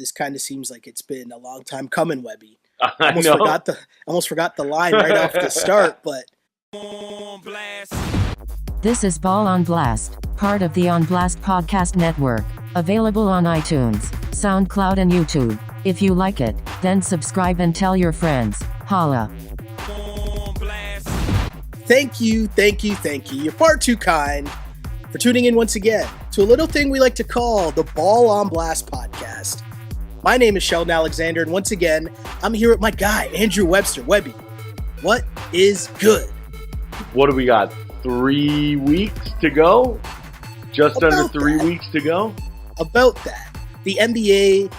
this kind of seems like it's been a long time coming, Webby. I know. Almost forgot the line right off the start, but This is Ball on Blast, part of the On Blast Podcast Network, available on iTunes, SoundCloud, and YouTube. If you like it, then subscribe and tell your friends. Holla. thank you. You're far too kind for tuning in once again to a little thing we like to call the Ball on Blast Podcast. My name is Sheldon Alexander, and once again, I'm here with my guy, Andrew Webster. Webby, what is good? What do we got? 3 weeks to go? Just About under 3 that. weeks to go? About that. The NBA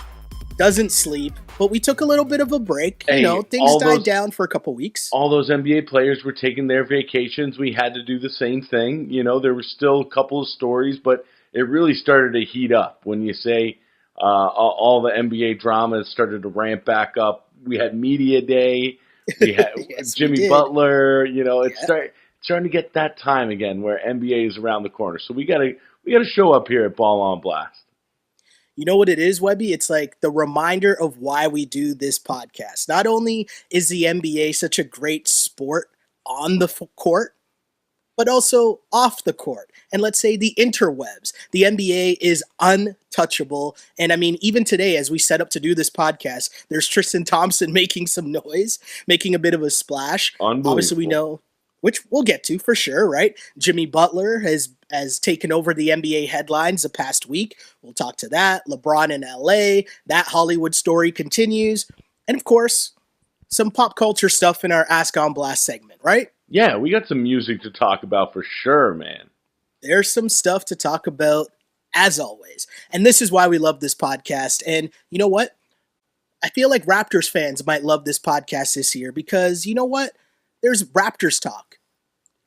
doesn't sleep, but we took a little bit of a break. Hey, Things died down for a couple weeks. All those NBA players were taking their vacations. We had to do the same thing. There were still a couple of stories, but it really started to heat up when you say all the NBA dramas started to ramp back up. We had media day. We had Yes, Jimmy we did. Butler. It's starting to get that time again where NBA is around the corner. So we gotta show up here at Ball on Blast. You know what it is, Webby? It's like the reminder of why we do this podcast. Not only is the NBA such a great sport on the court, but also off the court. And let's say the interwebs. The NBA is untouchable. And I mean, even today, as we set up to do this podcast, there's Tristan Thompson making some noise, making a bit of a splash. Unbelievable. Obviously, we know, which we'll get to for sure, right? Jimmy Butler has taken over the NBA headlines the past week. We'll talk to that. LeBron in LA. That Hollywood story continues. And of course, some pop culture stuff in our Ask on Blast segment, right? Yeah, we got some music to talk about for sure, man. There's some stuff to talk about, as always. And this is why we love this podcast. And you know what? I feel like Raptors fans might love this podcast this year because, you know what? There's Raptors talk.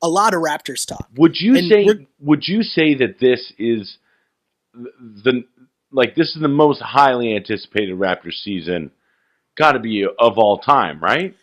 A lot of Raptors talk. Would you say that this is this is the most highly anticipated Raptors season? Got to be of all time, right?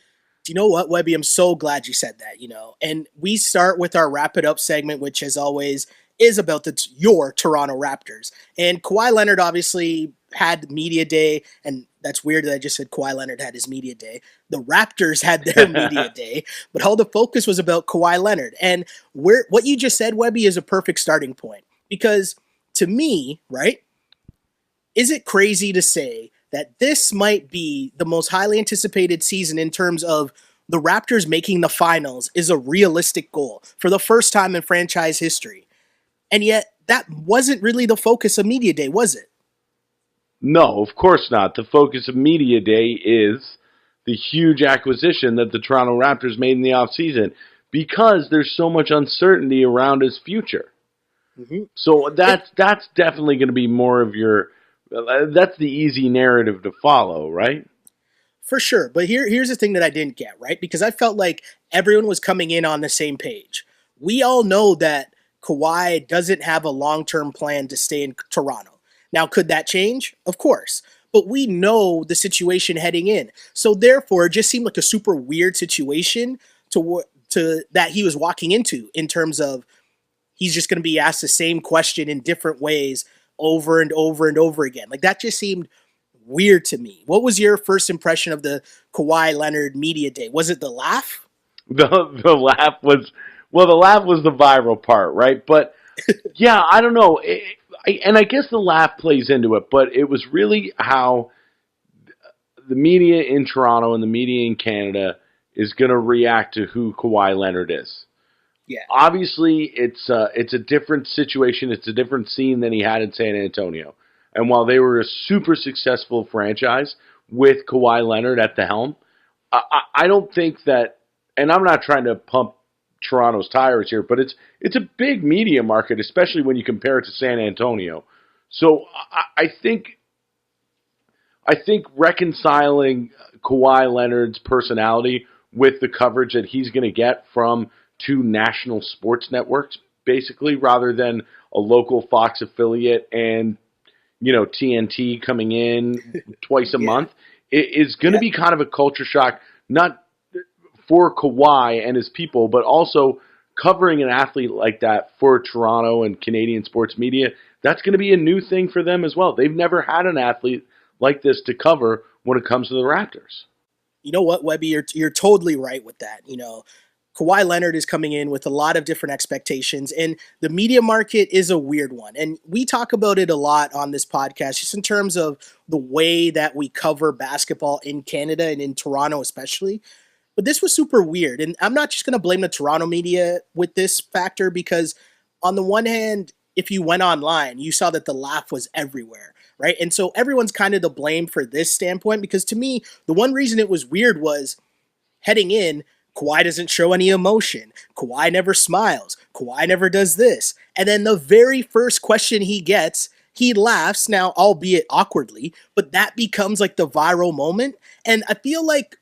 You know what, Webby? I'm so glad you said that, And we start with our Wrap It Up segment, which as always is about your Toronto Raptors. And Kawhi Leonard obviously had media day, and that's weird that I just said Kawhi Leonard had his media day. The Raptors had their media day, but all the focus was about Kawhi Leonard. And what you just said, Webby, is a perfect starting point. Because to me, right, is it crazy to say that this might be the most highly anticipated season in terms of the Raptors making the finals is a realistic goal for the first time in franchise history? And yet, that wasn't really the focus of Media Day, was it? No, of course not. The focus of Media Day is the huge acquisition that the Toronto Raptors made in the offseason because there's so much uncertainty around his future. Mm-hmm. So that's definitely going to be more of your... That's the easy narrative to follow, right? For sure. But here's the thing that I didn't get, right? Because I felt like everyone was coming in on the same page. We all know that Kawhi doesn't have a long-term plan to stay in Toronto. Now, could that change? Of course. But we know the situation heading in. So therefore, it just seemed like a super weird situation to that he was walking into in terms of he's just going to be asked the same question in different ways over and over and over again. Like, that just seemed weird to me. What was your first impression of the Kawhi Leonard media day? Was it the laugh? The laugh was, well, the laugh was the viral part, right? But yeah, I don't know. And I guess the laugh plays into it, but it was really how the media in Toronto and the media in Canada is going to react to who Kawhi Leonard is. Yeah. Obviously, it's a different situation. It's a different scene than he had in San Antonio. And while they were a super successful franchise with Kawhi Leonard at the helm, I don't think that, and I'm not trying to pump Toronto's tires here, but it's a big media market, especially when you compare it to San Antonio. So I think reconciling Kawhi Leonard's personality with the coverage that he's going to get from two national sports networks, basically, rather than a local Fox affiliate and, TNT coming in twice a month, is going to be kind of a culture shock, not for Kawhi and his people, but also covering an athlete like that for Toronto and Canadian sports media. That's going to be a new thing for them as well. They've never had an athlete like this to cover when it comes to the Raptors. You know what, Webby? You're totally right with that. Kawhi Leonard is coming in with a lot of different expectations, and the media market is a weird one. And we talk about it a lot on this podcast, just in terms of the way that we cover basketball in Canada and in Toronto especially. But this was super weird. And I'm not just going to blame the Toronto media with this factor, because on the one hand, if you went online, you saw that the laugh was everywhere, right? And so everyone's kind of to blame for this standpoint, because to me, the one reason it was weird was heading in, Kawhi doesn't show any emotion. Kawhi never smiles. Kawhi never does this. And then the very first question he gets, he laughs, now albeit awkwardly, but that becomes like the viral moment. And I feel like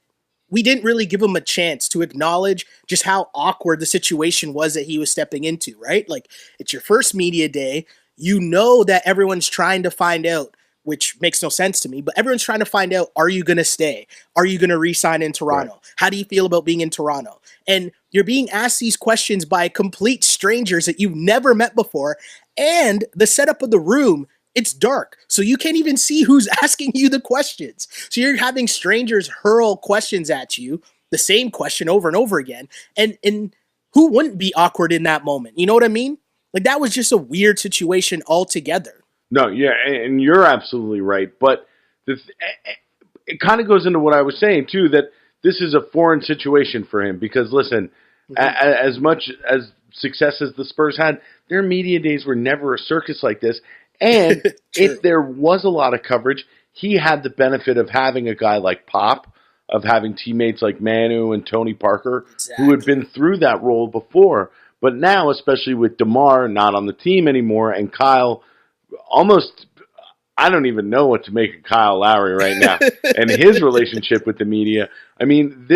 we didn't really give him a chance to acknowledge just how awkward the situation was that he was stepping into, right? Like, it's your first media day. You know that everyone's trying to find out, which makes no sense to me, but everyone's trying to find out, are you going to stay? Are you going to re-sign in Toronto? Right. How do you feel about being in Toronto? And you're being asked these questions by complete strangers that you've never met before. And the setup of the room, it's dark. So you can't even see who's asking you the questions. So you're having strangers hurl questions at you, the same question over and over again. And who wouldn't be awkward in that moment? You know what I mean? Like, that was just a weird situation altogether. No, yeah, and you're absolutely right. But it kind of goes into what I was saying, too, that this is a foreign situation for him. Because, listen, as much as success as the Spurs had, their media days were never a circus like this. And if there was a lot of coverage, he had the benefit of having a guy like Pop, of having teammates like Manu and Tony Parker, who had been through that role before. But now, especially with DeMar not on the team anymore, and Kyle almost, I don't even know what to make of Kyle Lowry right now and his relationship with the media. I mean,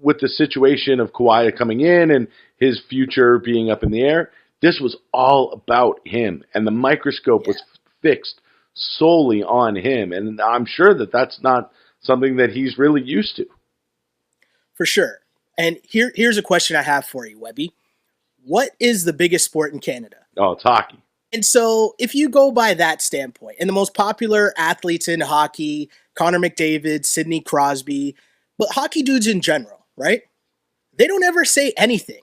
with the situation of Kawhi coming in and his future being up in the air, this was all about him. And the microscope was fixed solely on him. And I'm sure that that's not something that he's really used to. For sure. And here's a question I have for you, Webby. What is the biggest sport in Canada? Oh, it's hockey. And so if you go by that standpoint, and the most popular athletes in hockey, Connor McDavid, Sidney Crosby, but hockey dudes in general, right? They don't ever say anything.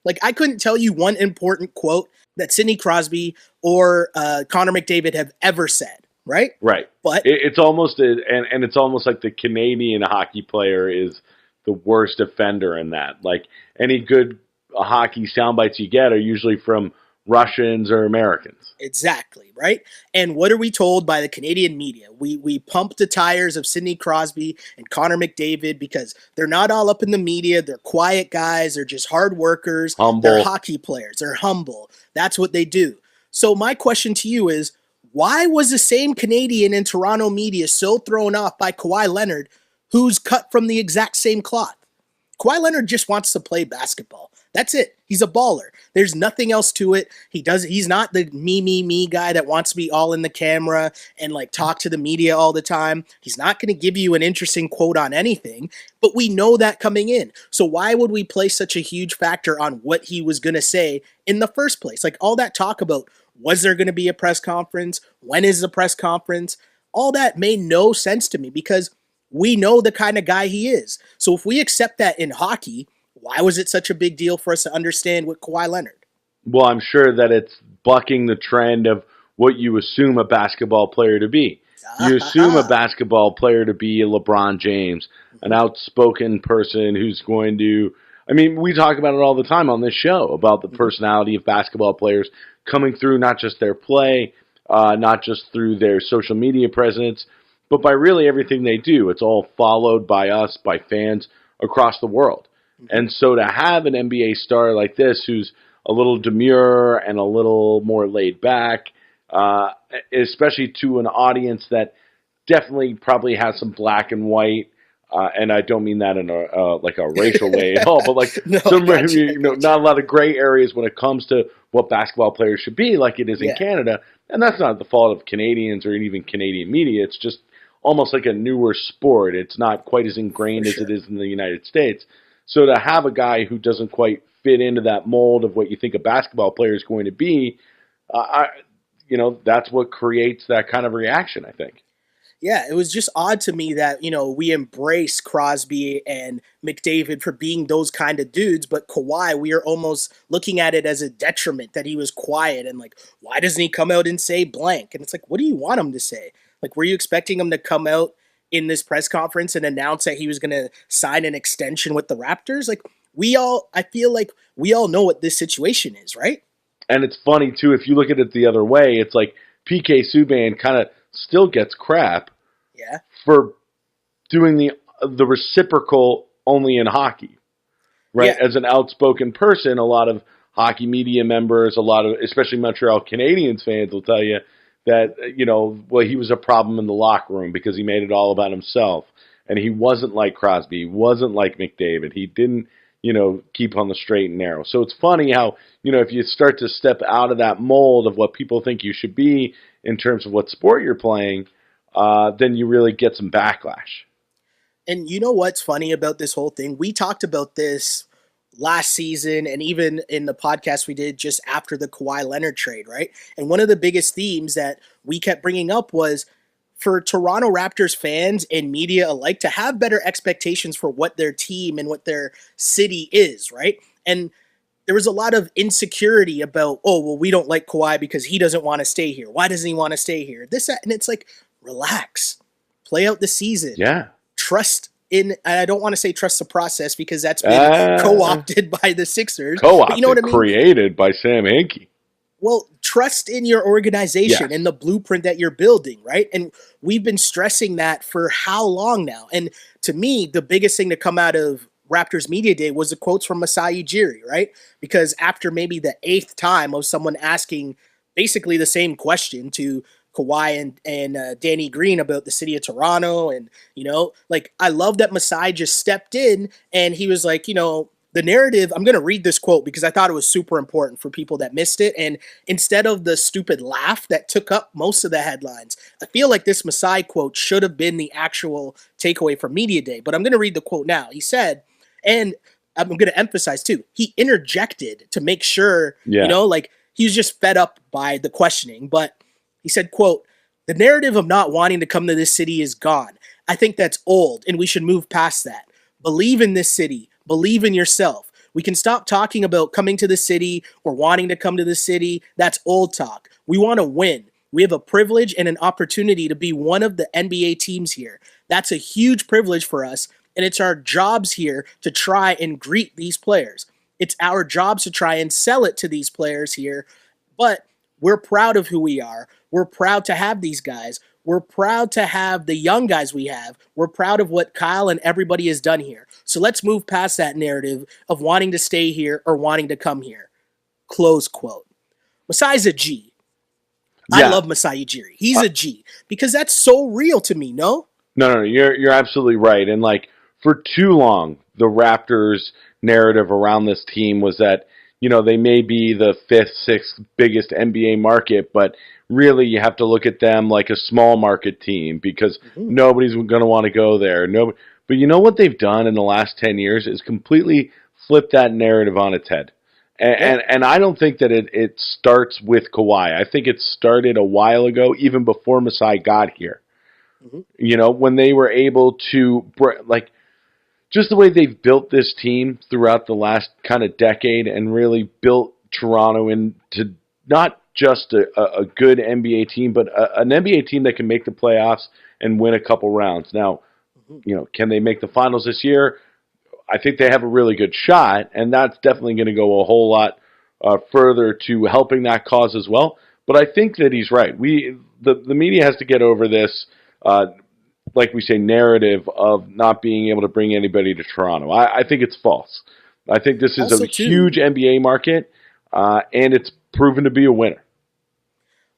Like, I couldn't tell you one important quote that Sidney Crosby or Connor McDavid have ever said, right? Right. But it's almost and it's almost like the Canadian hockey player is the worst offender in that. Like, any good hockey sound bites you get are usually from Russians or Americans. Exactly, right? And what are we told by the Canadian media? We pump the tires of Sidney Crosby and Connor McDavid because they're not all up in the media. They're quiet guys. They're just hard workers. Humble. They're hockey players. They're humble. That's what they do. So my question to you is, why was the same Canadian and Toronto media so thrown off by Kawhi Leonard, who's cut from the exact same cloth? Kawhi Leonard just wants to play basketball. That's it. He's a baller. There's nothing else to it. He's not the me guy that wants to be all in the camera and like talk to the media all the time. He's not going to give you an interesting quote on anything, but we know that coming in. So why would we place such a huge factor on what he was going to say in the first place? Like, all that talk about, was there going to be a press conference? When is the press conference? All that made no sense to me, because we know the kind of guy he is. So if we accept that in hockey, why was it such a big deal for us to understand with Kawhi Leonard? Well, I'm sure that it's bucking the trend of what you assume a basketball player to be. You assume a basketball player to be a LeBron James, an outspoken person who's going to, I mean, we talk about it all the time on this show, about the personality of basketball players coming through not just their play, not just through their social media presence, but by really everything they do. It's all followed by us, by fans across the world. And so to have an NBA star like this, who's a little demure and a little more laid back, especially to an audience that definitely probably has some black and white, and I don't mean that in a like a racial way at all, but like not a lot of gray areas when it comes to what basketball players should be, like it is in Canada. And that's not the fault of Canadians or even Canadian media. It's just almost like a newer sport. It's not quite as ingrained as it is in the United States. So to have a guy who doesn't quite fit into that mold of what you think a basketball player is going to be, that's what creates that kind of reaction, I think. Yeah, it was just odd to me that, we embrace Crosby and McDavid for being those kind of dudes, but Kawhi, we are almost looking at it as a detriment that he was quiet and like, why doesn't he come out and say blank? And it's like, what do you want him to say? Like, were you expecting him to come out in this press conference and announce that he was going to sign an extension with the Raptors? Like, I feel like we all know what this situation is, right? And it's funny, too, if you look at it the other way, it's like PK Subban kind of still gets crap Yeah. for doing the reciprocal only in hockey, right? Yeah. As an outspoken person, a lot of hockey media members, a lot of, especially Montreal Canadiens fans will tell you that, well, he was a problem in the locker room because he made it all about himself. And he wasn't like Crosby. He wasn't like McDavid. He didn't, keep on the straight and narrow. So it's funny how, if you start to step out of that mold of what people think you should be in terms of what sport you're playing, then you really get some backlash. And you know what's funny about this whole thing? We talked about this last season and even in the podcast we did just after the Kawhi Leonard trade, right? And one of the biggest themes that we kept bringing up was for Toronto Raptors fans and media alike to have better expectations for what their team and what their city is, right? And there was a lot of insecurity about, oh, well, we don't like Kawhi because he doesn't want to stay here. Why doesn't he want to stay here? This, that, and it's like, relax. Play out the season. Yeah. Trust in, and I don't want to say trust the process because that's been co-opted by the Sixers. Co-opted, but you know what I mean? Created by Sam Hinkie. Well, trust in your organization and the blueprint that you're building, right? And we've been stressing that for how long now? And to me, the biggest thing to come out of Raptors Media Day was the quotes from Masai Ujiri, right? Because after maybe the 8th time of someone asking basically the same question to Kawhi and Danny Green about the city of Toronto, and, like, I love that Masai just stepped in and he was like, the narrative, I'm going to read this quote because I thought it was super important for people that missed it. And instead of the stupid laugh that took up most of the headlines, I feel like this Masai quote should have been the actual takeaway from Media Day. But I'm going to read the quote now. He said, and I'm going to emphasize too, he interjected to make sure, like he was just fed up by the questioning. But he said, quote, "The narrative of not wanting to come to this city is gone. I think that's old and we should move past that. Believe in this city. Believe in yourself. We can stop talking about coming to the city or wanting to come to the city. That's old talk. We want to win. We have a privilege and an opportunity to be one of the NBA teams here. That's a huge privilege for us, and it's our jobs here to try and greet these players. It's our jobs to try and sell it to these players here, but we're proud of who we are. We're proud to have these guys. We're proud to have the young guys we have. We're proud of what Kyle and everybody has done here. So let's move past that narrative of wanting to stay here or wanting to come here." Close quote. Masai's a G. Yeah. I love Masai Ujiri. He's a G because that's so real to me, no? No, you're absolutely right. And like for too long, the Raptors narrative around this team was that, they may be the 5th, 6th biggest NBA market, but really you have to look at them like a small market team because nobody's going to want to go there. But you know what they've done in the last 10 years is completely flip that narrative on its head. And I don't think that it starts with Kawhi. I think it started a while ago, even before Masai got here. When they were able to, just the way they've built this team throughout the last kind of decade and really built Toronto into not just a good NBA team, but an NBA team that can make the playoffs and win a couple rounds. Now, can they make the finals this year? I think they have a really good shot, and that's definitely going to go a whole lot further to helping that cause as well. But I think that he's right. The media has to get over this, like we say, narrative of not being able to bring anybody to Toronto. I think it's false. I think this is a huge NBA market, and it's proven to be a winner.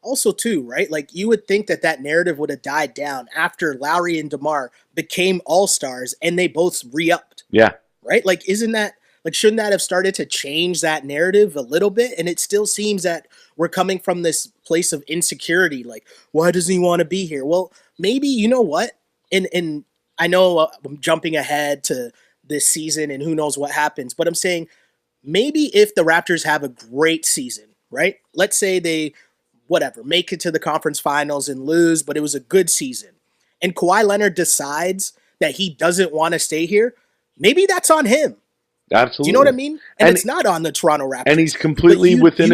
Also, too, right? Like, you would think that narrative would have died down after Lowry and DeMar became all-stars and they both re-upped. Yeah. Right? Like, shouldn't that have started to change that narrative a little bit? And it still seems that we're coming from this place of insecurity. Like, why doesn't he want to be here? Well, maybe, you know what? And I know I'm jumping ahead to this season and who knows what happens, but I'm saying maybe if the Raptors have a great season, right? Let's say they, make it to the conference finals and lose, but it was a good season. and Kawhi Leonard decides that he doesn't want to stay here, maybe that's on him. Absolutely. Do you know what I mean? And it's not on the Toronto Raptors. And he's completely within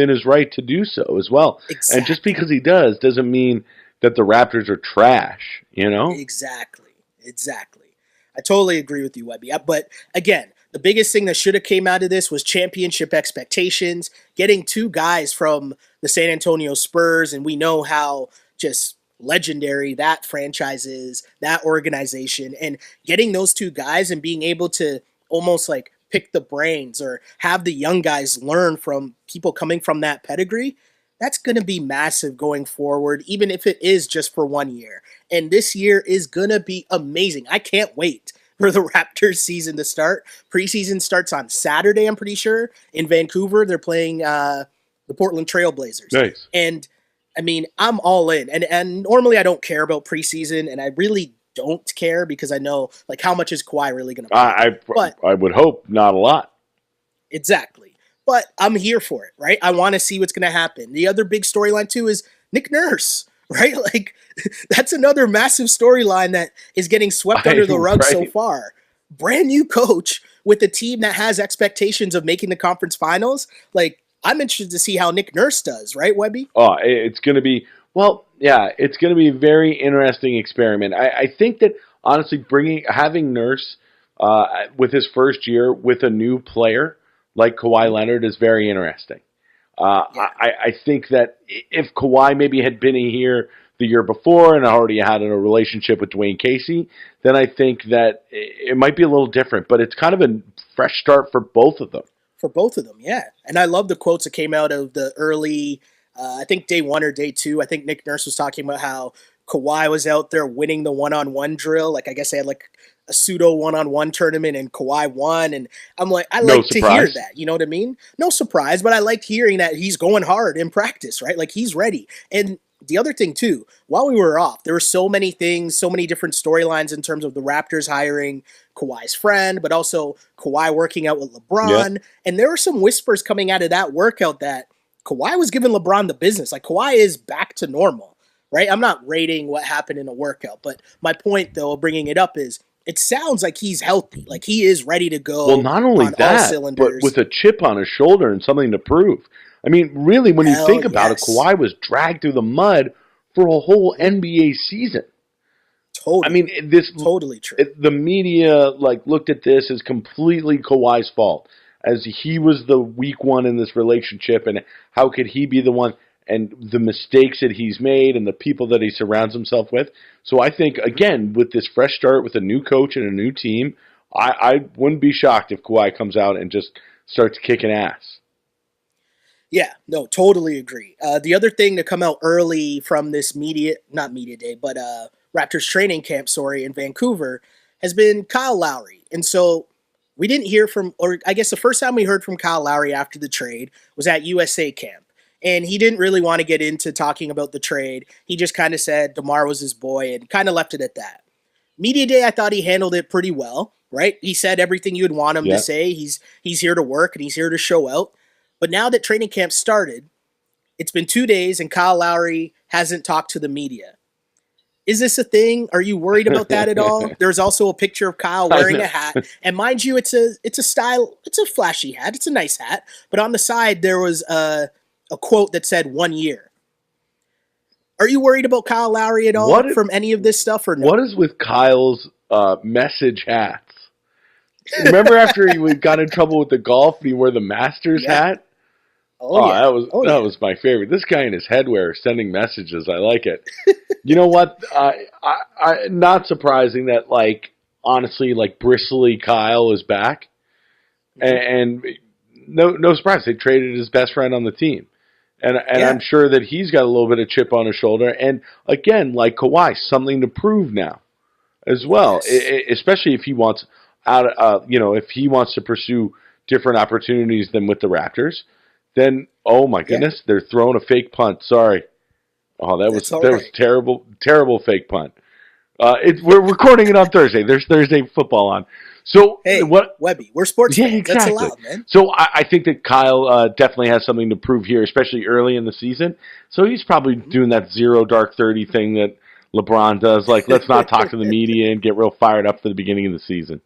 his right to do so as well. Exactly. And just because he doesn't mean that the Raptors are trash, you know? Exactly. I totally agree with you, Webby. But again, the biggest thing that should have came out of this was championship expectations, getting two guys from the San Antonio Spurs, and we know how just legendary that franchise is, that organization, and getting those two guys and being able to almost like pick the brains or have the young guys learn from people coming from that pedigree, that's going to be massive going forward, even if it is just for 1 year. And this year is going to be amazing. I can't wait for the Raptors season to start. Preseason starts on Saturday, I'm pretty sure, in Vancouver. They're playing the Portland Trail Blazers. Nice. And I mean, I'm all in. And normally I don't care about preseason, and I really don't care because I know, like, how much is Kawhi really going to play? I would hope not a lot. Exactly. But I'm here for it, right? I want to see what's going to happen. The other big storyline, too, is Nick Nurse, right? Like, that's another massive storyline that is getting swept under the rug so far. Brand new coach with a team that has expectations of making the conference finals. Like, I'm interested to see how Nick Nurse does, right, Webby? Oh, it's going to be, it's going to be a very interesting experiment. I think that, honestly, having Nurse with his first year with a new player like Kawhi Leonard is very interesting. I think that if Kawhi maybe had been here the year before and already had a relationship with Dwayne Casey, then I think that it might be a little different. But it's kind of a fresh start for both of them. For both of them, yeah. And I love the quotes that came out of the early, I think day 1 or day 2. I think Nick Nurse was talking about how Kawhi was out there winning the one-on-one drill. Like, I guess they had like a pseudo one-on-one tournament and Kawhi won. And I'm like, I like to hear that. You know what I mean? No surprise, but I liked hearing that he's going hard in practice, right? Like, he's ready. And the other thing, too, while we were off, there were so many things, so many different storylines in terms of the Raptors hiring Kawhi's friend, but also Kawhi working out with LeBron. Yeah. And there were some whispers coming out of that workout that Kawhi was giving LeBron the business. Like, Kawhi is back to normal, right? I'm not rating what happened in a workout, but my point, though, bringing it up is it sounds like he's healthy. Like, he is ready to go. Well, not only that, but with a chip on his shoulder and something to prove. I mean, really, when you think about it, Kawhi was dragged through the mud for a whole NBA season. Totally. I mean, totally true. The media looked at this as completely Kawhi's fault, as he was the weak one in this relationship, and how could he be the one, and the mistakes that he's made and the people that he surrounds himself with. So I think, again, with this fresh start with a new coach and a new team, I wouldn't be shocked if Kawhi comes out and just starts kicking ass. Yeah, no, totally agree. The other thing to come out early from this not media day, but Raptors training camp, in Vancouver, has been Kyle Lowry. And so we didn't hear from, or I guess the first time we heard from Kyle Lowry after the trade was at USA camp. And he didn't really want to get into talking about the trade. He just kind of said DeMar was his boy and kind of left it at that. Media day, I thought he handled it pretty well, right? He said everything you'd want him to say. He's here to work and he's here to show out. But now that training camp started, it's been 2 days and Kyle Lowry hasn't talked to the media. Is this a thing? Are you worried about that at all? There's also a picture of Kyle wearing a hat. And mind you, it's a flashy hat. It's a nice hat. But on the side, there was a quote that said 1 year. Are you worried about Kyle Lowry at all from any of this stuff or no? What is with Kyle's message hats? Remember after he got in trouble with the golf and he wore the Masters hat? That was my favorite. This guy in his headwear sending messages. I like it. You know what? Not surprising that, honestly, bristly Kyle is back. And no surprise. They traded his best friend on the team. And I'm sure that he's got a little bit of chip on his shoulder. And again, like Kawhi, something to prove now as well, especially if he wants if he wants to pursue different opportunities than with the Raptors. Then, oh my goodness, they're throwing a fake punt. Sorry. Oh, that was terrible, terrible fake punt. We're recording it on Thursday. There's Thursday football on. So hey, Webby, we're sports fans. Exactly. That's allowed, man. So I think that Kyle definitely has something to prove here, especially early in the season. So he's probably doing that 0 dark 30 thing that LeBron does. Like, let's not talk to the media and get real fired up for the beginning of the season.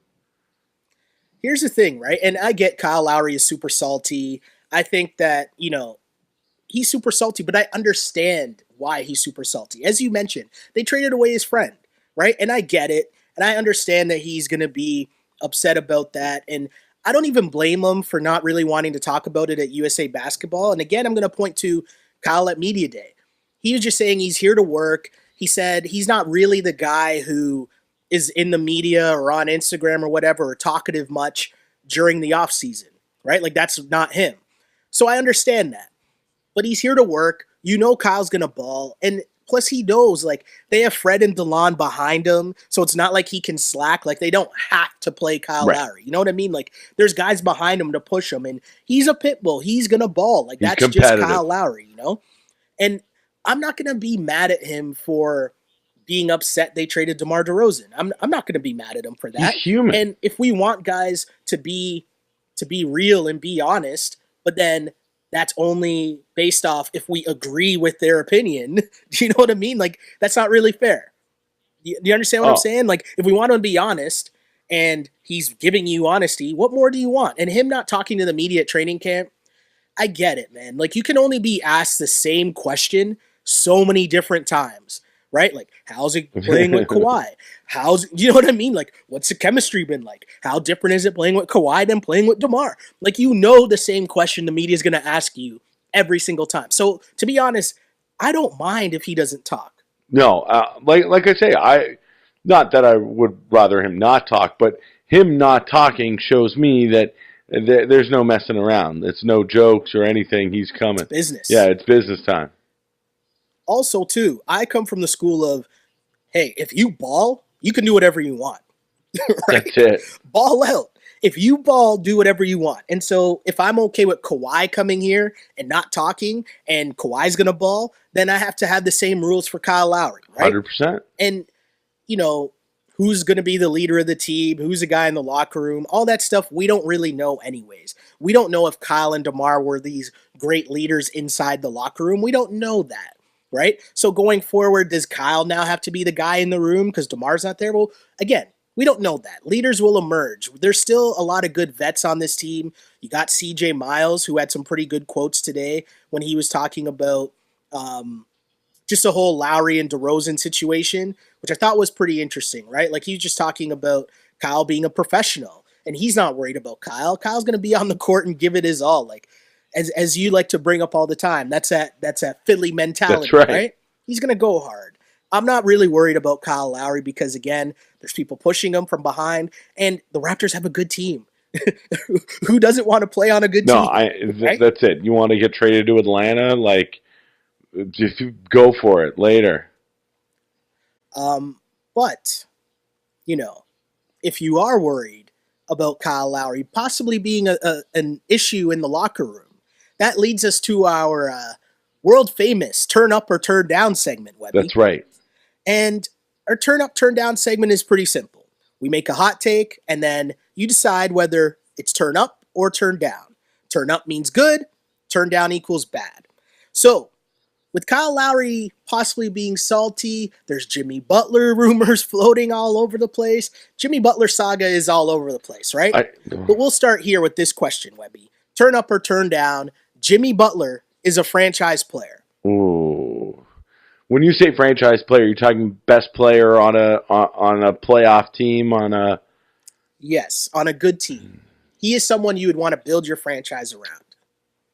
Here's the thing, right? And I get Kyle Lowry is super salty. I think that, he's super salty, but I understand why he's super salty. As you mentioned, they traded away his friend, right? And I get it. And I understand that he's going to be upset about that. And I don't even blame him for not really wanting to talk about it at USA Basketball. And again, I'm going to point to Kyle at Media Day. He was just saying he's here to work. He said he's not really the guy who is in the media or on Instagram or whatever or talkative much during the off season, right? Like, that's not him. So I understand that. But he's here to work. Kyle's going to ball. And plus he knows, like, they have Fred and DeLon behind him, so it's not like he can slack. Like, they don't have to play Kyle Lowry. You know what I mean? Like, there's guys behind him to push him, and he's a pit bull. He's going to ball. Like, that's just Kyle Lowry, And I'm not going to be mad at him for being upset they traded DeMar DeRozan. I'm not going to be mad at him for that. He's human. And if we want guys to be real and be honest, but then that's only based off if we agree with their opinion. Do you know what I mean? Like, that's not really fair. Do you understand what I'm saying? Like, if we want him to be honest and he's giving you honesty, what more do you want? And him not talking to the media at training camp, I get it, man. Like, you can only be asked the same question so many different times, right? Like, how's it playing with Kawhi? You know what I mean? Like, what's the chemistry been like? How different is it playing with Kawhi than playing with DeMar? Like, the same question the media is going to ask you every single time. So, to be honest, I don't mind if he doesn't talk. No, like I say, not that I would rather him not talk, but him not talking shows me that there's no messing around. It's no jokes or anything. He's coming. It's business. Yeah, it's business time. Also, too, I come from the school of, hey, if you ball, you can do whatever you want. Right? That's it. Ball out. If you ball, do whatever you want. And so if I'm okay with Kawhi coming here and not talking and Kawhi's going to ball, then I have to have the same rules for Kyle Lowry, right? 100%. And, who's going to be the leader of the team, who's the guy in the locker room, all that stuff we don't really know anyways. We don't know if Kyle and DeMar were these great leaders inside the locker room. We don't know that. Right? So going forward, does Kyle now have to be the guy in the room because DeMar's not there? Well, again, we don't know that. Leaders will emerge. There's still a lot of good vets on this team. You got CJ Miles, who had some pretty good quotes today when he was talking about just the whole Lowry and DeRozan situation, which I thought was pretty interesting, right? Like, he was just talking about Kyle being a professional, and he's not worried about Kyle. Kyle's going to be on the court and give it his all. Like, as you like to bring up all the time, that's that Philly mentality, right? He's going to go hard. I'm not really worried about Kyle Lowry because, again, there's people pushing him from behind, and the Raptors have a good team. Who doesn't want to play on a good team? Right? That's it. You want to get traded to Atlanta? Like, just go for it later. But, if you are worried about Kyle Lowry possibly being an issue in the locker room, that leads us to our world famous turn up or turn down segment, Webby. That's right. And our turn up, turn down segment is pretty simple. We make a hot take, and then you decide whether it's turn up or turn down. Turn up means good, turn down equals bad. So, with Kyle Lowry possibly being salty, there's Jimmy Butler rumors floating all over the place. Jimmy Butler saga is all over the place, right? But we'll start here with this question, Webby. Turn up or turn down, Jimmy Butler is a franchise player. Ooh. When you say franchise player, you're talking best player on a playoff team, Yes, on a good team. He is someone you would want to build your franchise around.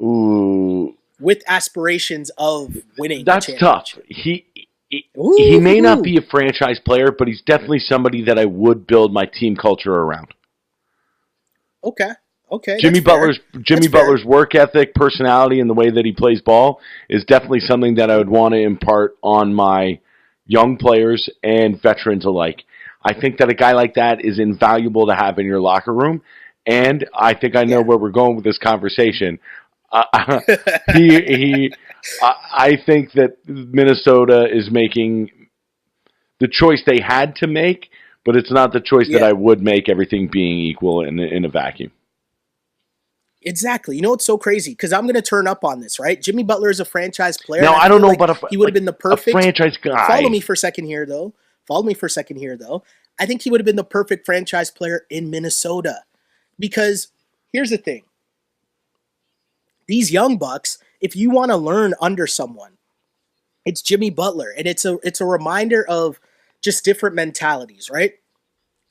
Ooh. With aspirations of winning. That's tough. He may not be a franchise player, but he's definitely somebody that I would build my team culture around. Okay. Jimmy Butler's work ethic, personality, and the way that he plays ball is definitely something that I would want to impart on my young players and veterans alike. I think that a guy like that is invaluable to have in your locker room, and I think I know where we're going with this conversation. I think that Minnesota is making the choice they had to make, but it's not the choice that I would make, everything being equal in a vacuum. Exactly. You know what's so crazy? Because I'm going to turn up on this, right? Jimmy Butler is a franchise player. Now, I don't know about he would have been the perfect franchise guy. Follow me for a second here, though. I think he would have been the perfect franchise player in Minnesota. Because here's the thing. These young bucks, if you want to learn under someone, it's Jimmy Butler. And it's a reminder of just different mentalities, right?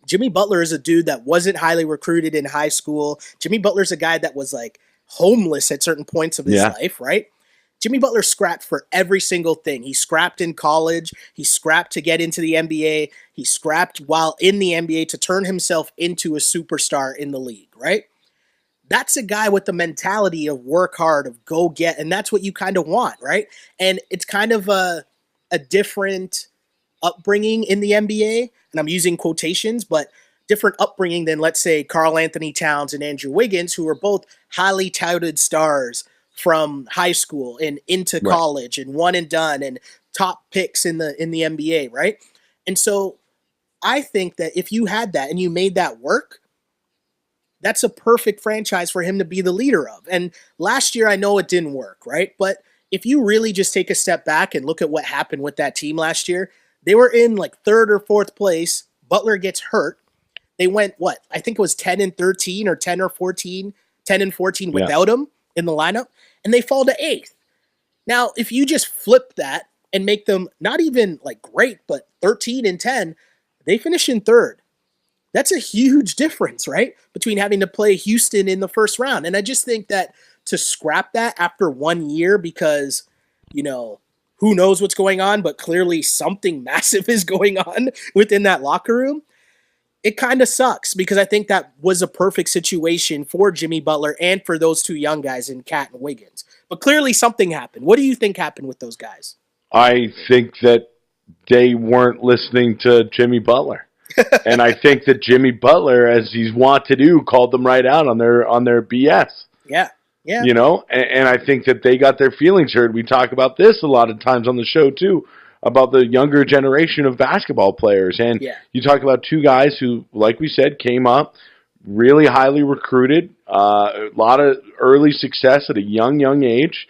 Jimmy Butler is a dude that wasn't highly recruited in high school. Jimmy Butler's a guy that was like homeless at certain points of his life, right? Jimmy Butler scrapped for every single thing. He scrapped in college. He scrapped to get into the NBA. He scrapped while in the NBA to turn himself into a superstar in the league, right? That's a guy with the mentality of work hard, of go get, and that's what you kind of want, right? And it's kind of a different upbringing in the NBA, and I'm using quotations, but different upbringing than, let's say, Karl Anthony Towns and Andrew Wiggins, who are both highly touted stars from high school and into college and one and done and top picks in the NBA, right? And so I think that if you had that and you made that work, that's a perfect franchise for him to be the leader of. And last year, I know it didn't work, right? But if you really just take a step back and look at what happened with that team last year, they were in like third or fourth place. Butler gets hurt. They went, I think it was 10-13 or 10-14 without him in the lineup, and they fall to 8th. Now, if you just flip that and make them not even like great, but 13-10, they finish in 3rd. That's a huge difference, right? Between having to play Houston in the first round. And I just think that to scrap that after 1 year because, who knows what's going on, but clearly something massive is going on within that locker room. It kind of sucks because I think that was a perfect situation for Jimmy Butler and for those two young guys in Cat and Wiggins. But clearly something happened. What do you think happened with those guys? I think that they weren't listening to Jimmy Butler. And I think that Jimmy Butler, as he's wont to do, called them right out on their BS. Yeah. And I think that they got their feelings hurt. We talk about this a lot of times on the show, too, about the younger generation of basketball players. And you talk about two guys who, like we said, came up, really highly recruited, a lot of early success at a young age.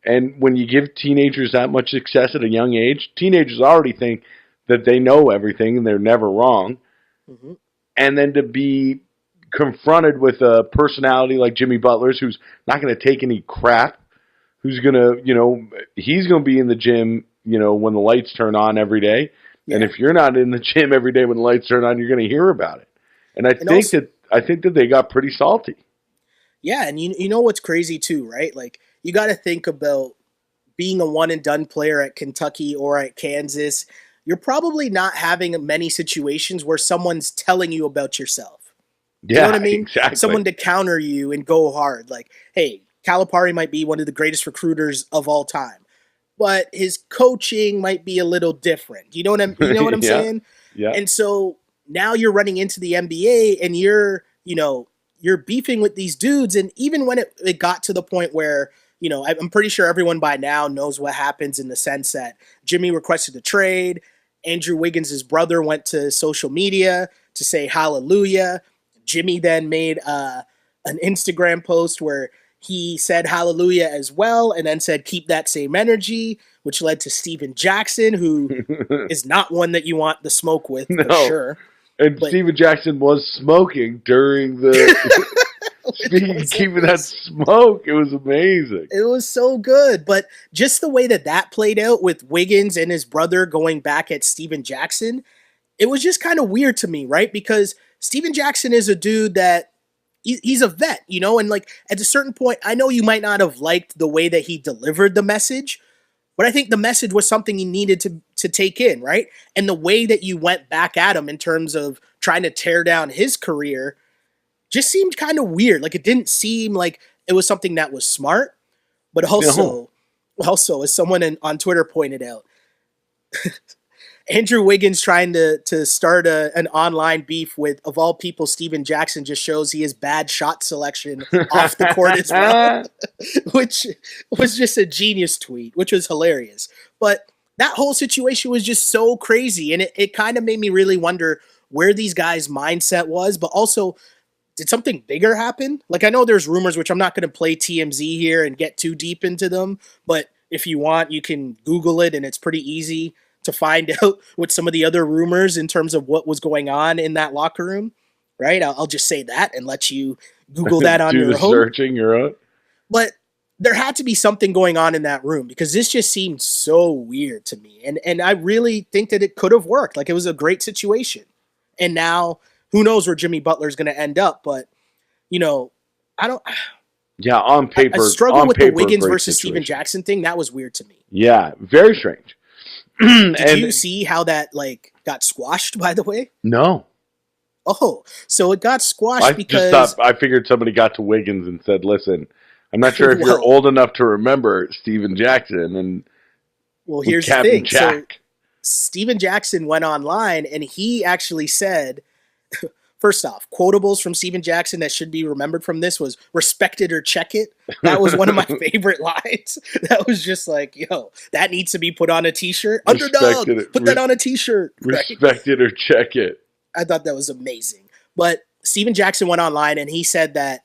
And when you give teenagers that much success at a young age, teenagers already think that they know everything and they're never wrong. Mm-hmm. And then to be confronted with a personality like Jimmy Butler's, who's not going to take any crap, who's going to, he's going to be in the gym, when the lights turn on every day. Yeah. And if you're not in the gym every day when the lights turn on, you're going to hear about it. And I think that they got pretty salty. Yeah, and you know what's crazy too, right? Like, you got to think about being a one and done player at Kentucky or at Kansas. You're probably not having many situations where someone's telling you about yourself. Yeah, you know what I mean? Exactly. Someone to counter you and go hard. Like, hey, Calipari might be one of the greatest recruiters of all time, but his coaching might be a little different. You know what I'm saying? Yeah. And so now you're running into the NBA and you're beefing with these dudes. And even when it got to the point where, I'm pretty sure everyone by now knows what happens in the sense that Jimmy requested a trade. Andrew Wiggins' brother went to social media to say hallelujah. Jimmy then made an Instagram post where he said hallelujah as well and then said keep that same energy, which led to Steven Jackson, who is not one that you want the smoke with for sure. And Steven Jackson was smoking during the speaking of keeping that smoke. It was amazing. It was so good. But just the way that played out with Wiggins and his brother going back at Steven Jackson, it was just kind of weird to me, right? Because Steven Jackson is a dude that he's a vet, and like at a certain point, I know you might not have liked the way that he delivered the message, but I think the message was something he needed to take in, right? And the way that you went back at him in terms of trying to tear down his career just seemed kind of weird. Like, it didn't seem like it was something that was smart, but also as someone on Twitter pointed out, Andrew Wiggins trying to start an online beef with, of all people, Steven Jackson just shows he has bad shot selection off the court as well, which was just a genius tweet, which was hilarious. But that whole situation was just so crazy, and it kind of made me really wonder where these guys' mindset was, but also did something bigger happen? Like, I know there's rumors, which I'm not going to play TMZ here and get too deep into them, but if you want, you can Google it, and it's pretty easy to find out what some of the other rumors in terms of what was going on in that locker room, right? I'll just say that and let you Google that on your own. Do the searching your own. But there had to be something going on in that room because this just seemed so weird to me. And I really think that it could have worked. Like, it was a great situation. And now who knows where Jimmy Butler is going to end up. But, you know, I don't. Yeah, on paper. I struggle with paper, the Wiggins versus situation. Steven Jackson thing. That was weird to me. Yeah, very strange. Did you see how that, like, got squashed, by the way? No. Oh, so it got squashed because... just thought, I figured somebody got to Wiggins and said, listen, I'm not sure if you're old enough to remember Steven Jackson and here's the thing. So Steven Jackson went online and he actually said, first off, quotables from Steven Jackson that should be remembered from this was respect it or check it. That was one of my favorite lines. That was just like, yo, that needs to be put on a t-shirt. Underdog, put that on a t-shirt. Respect it or check it. I thought that was amazing. But Steven Jackson went online and he said that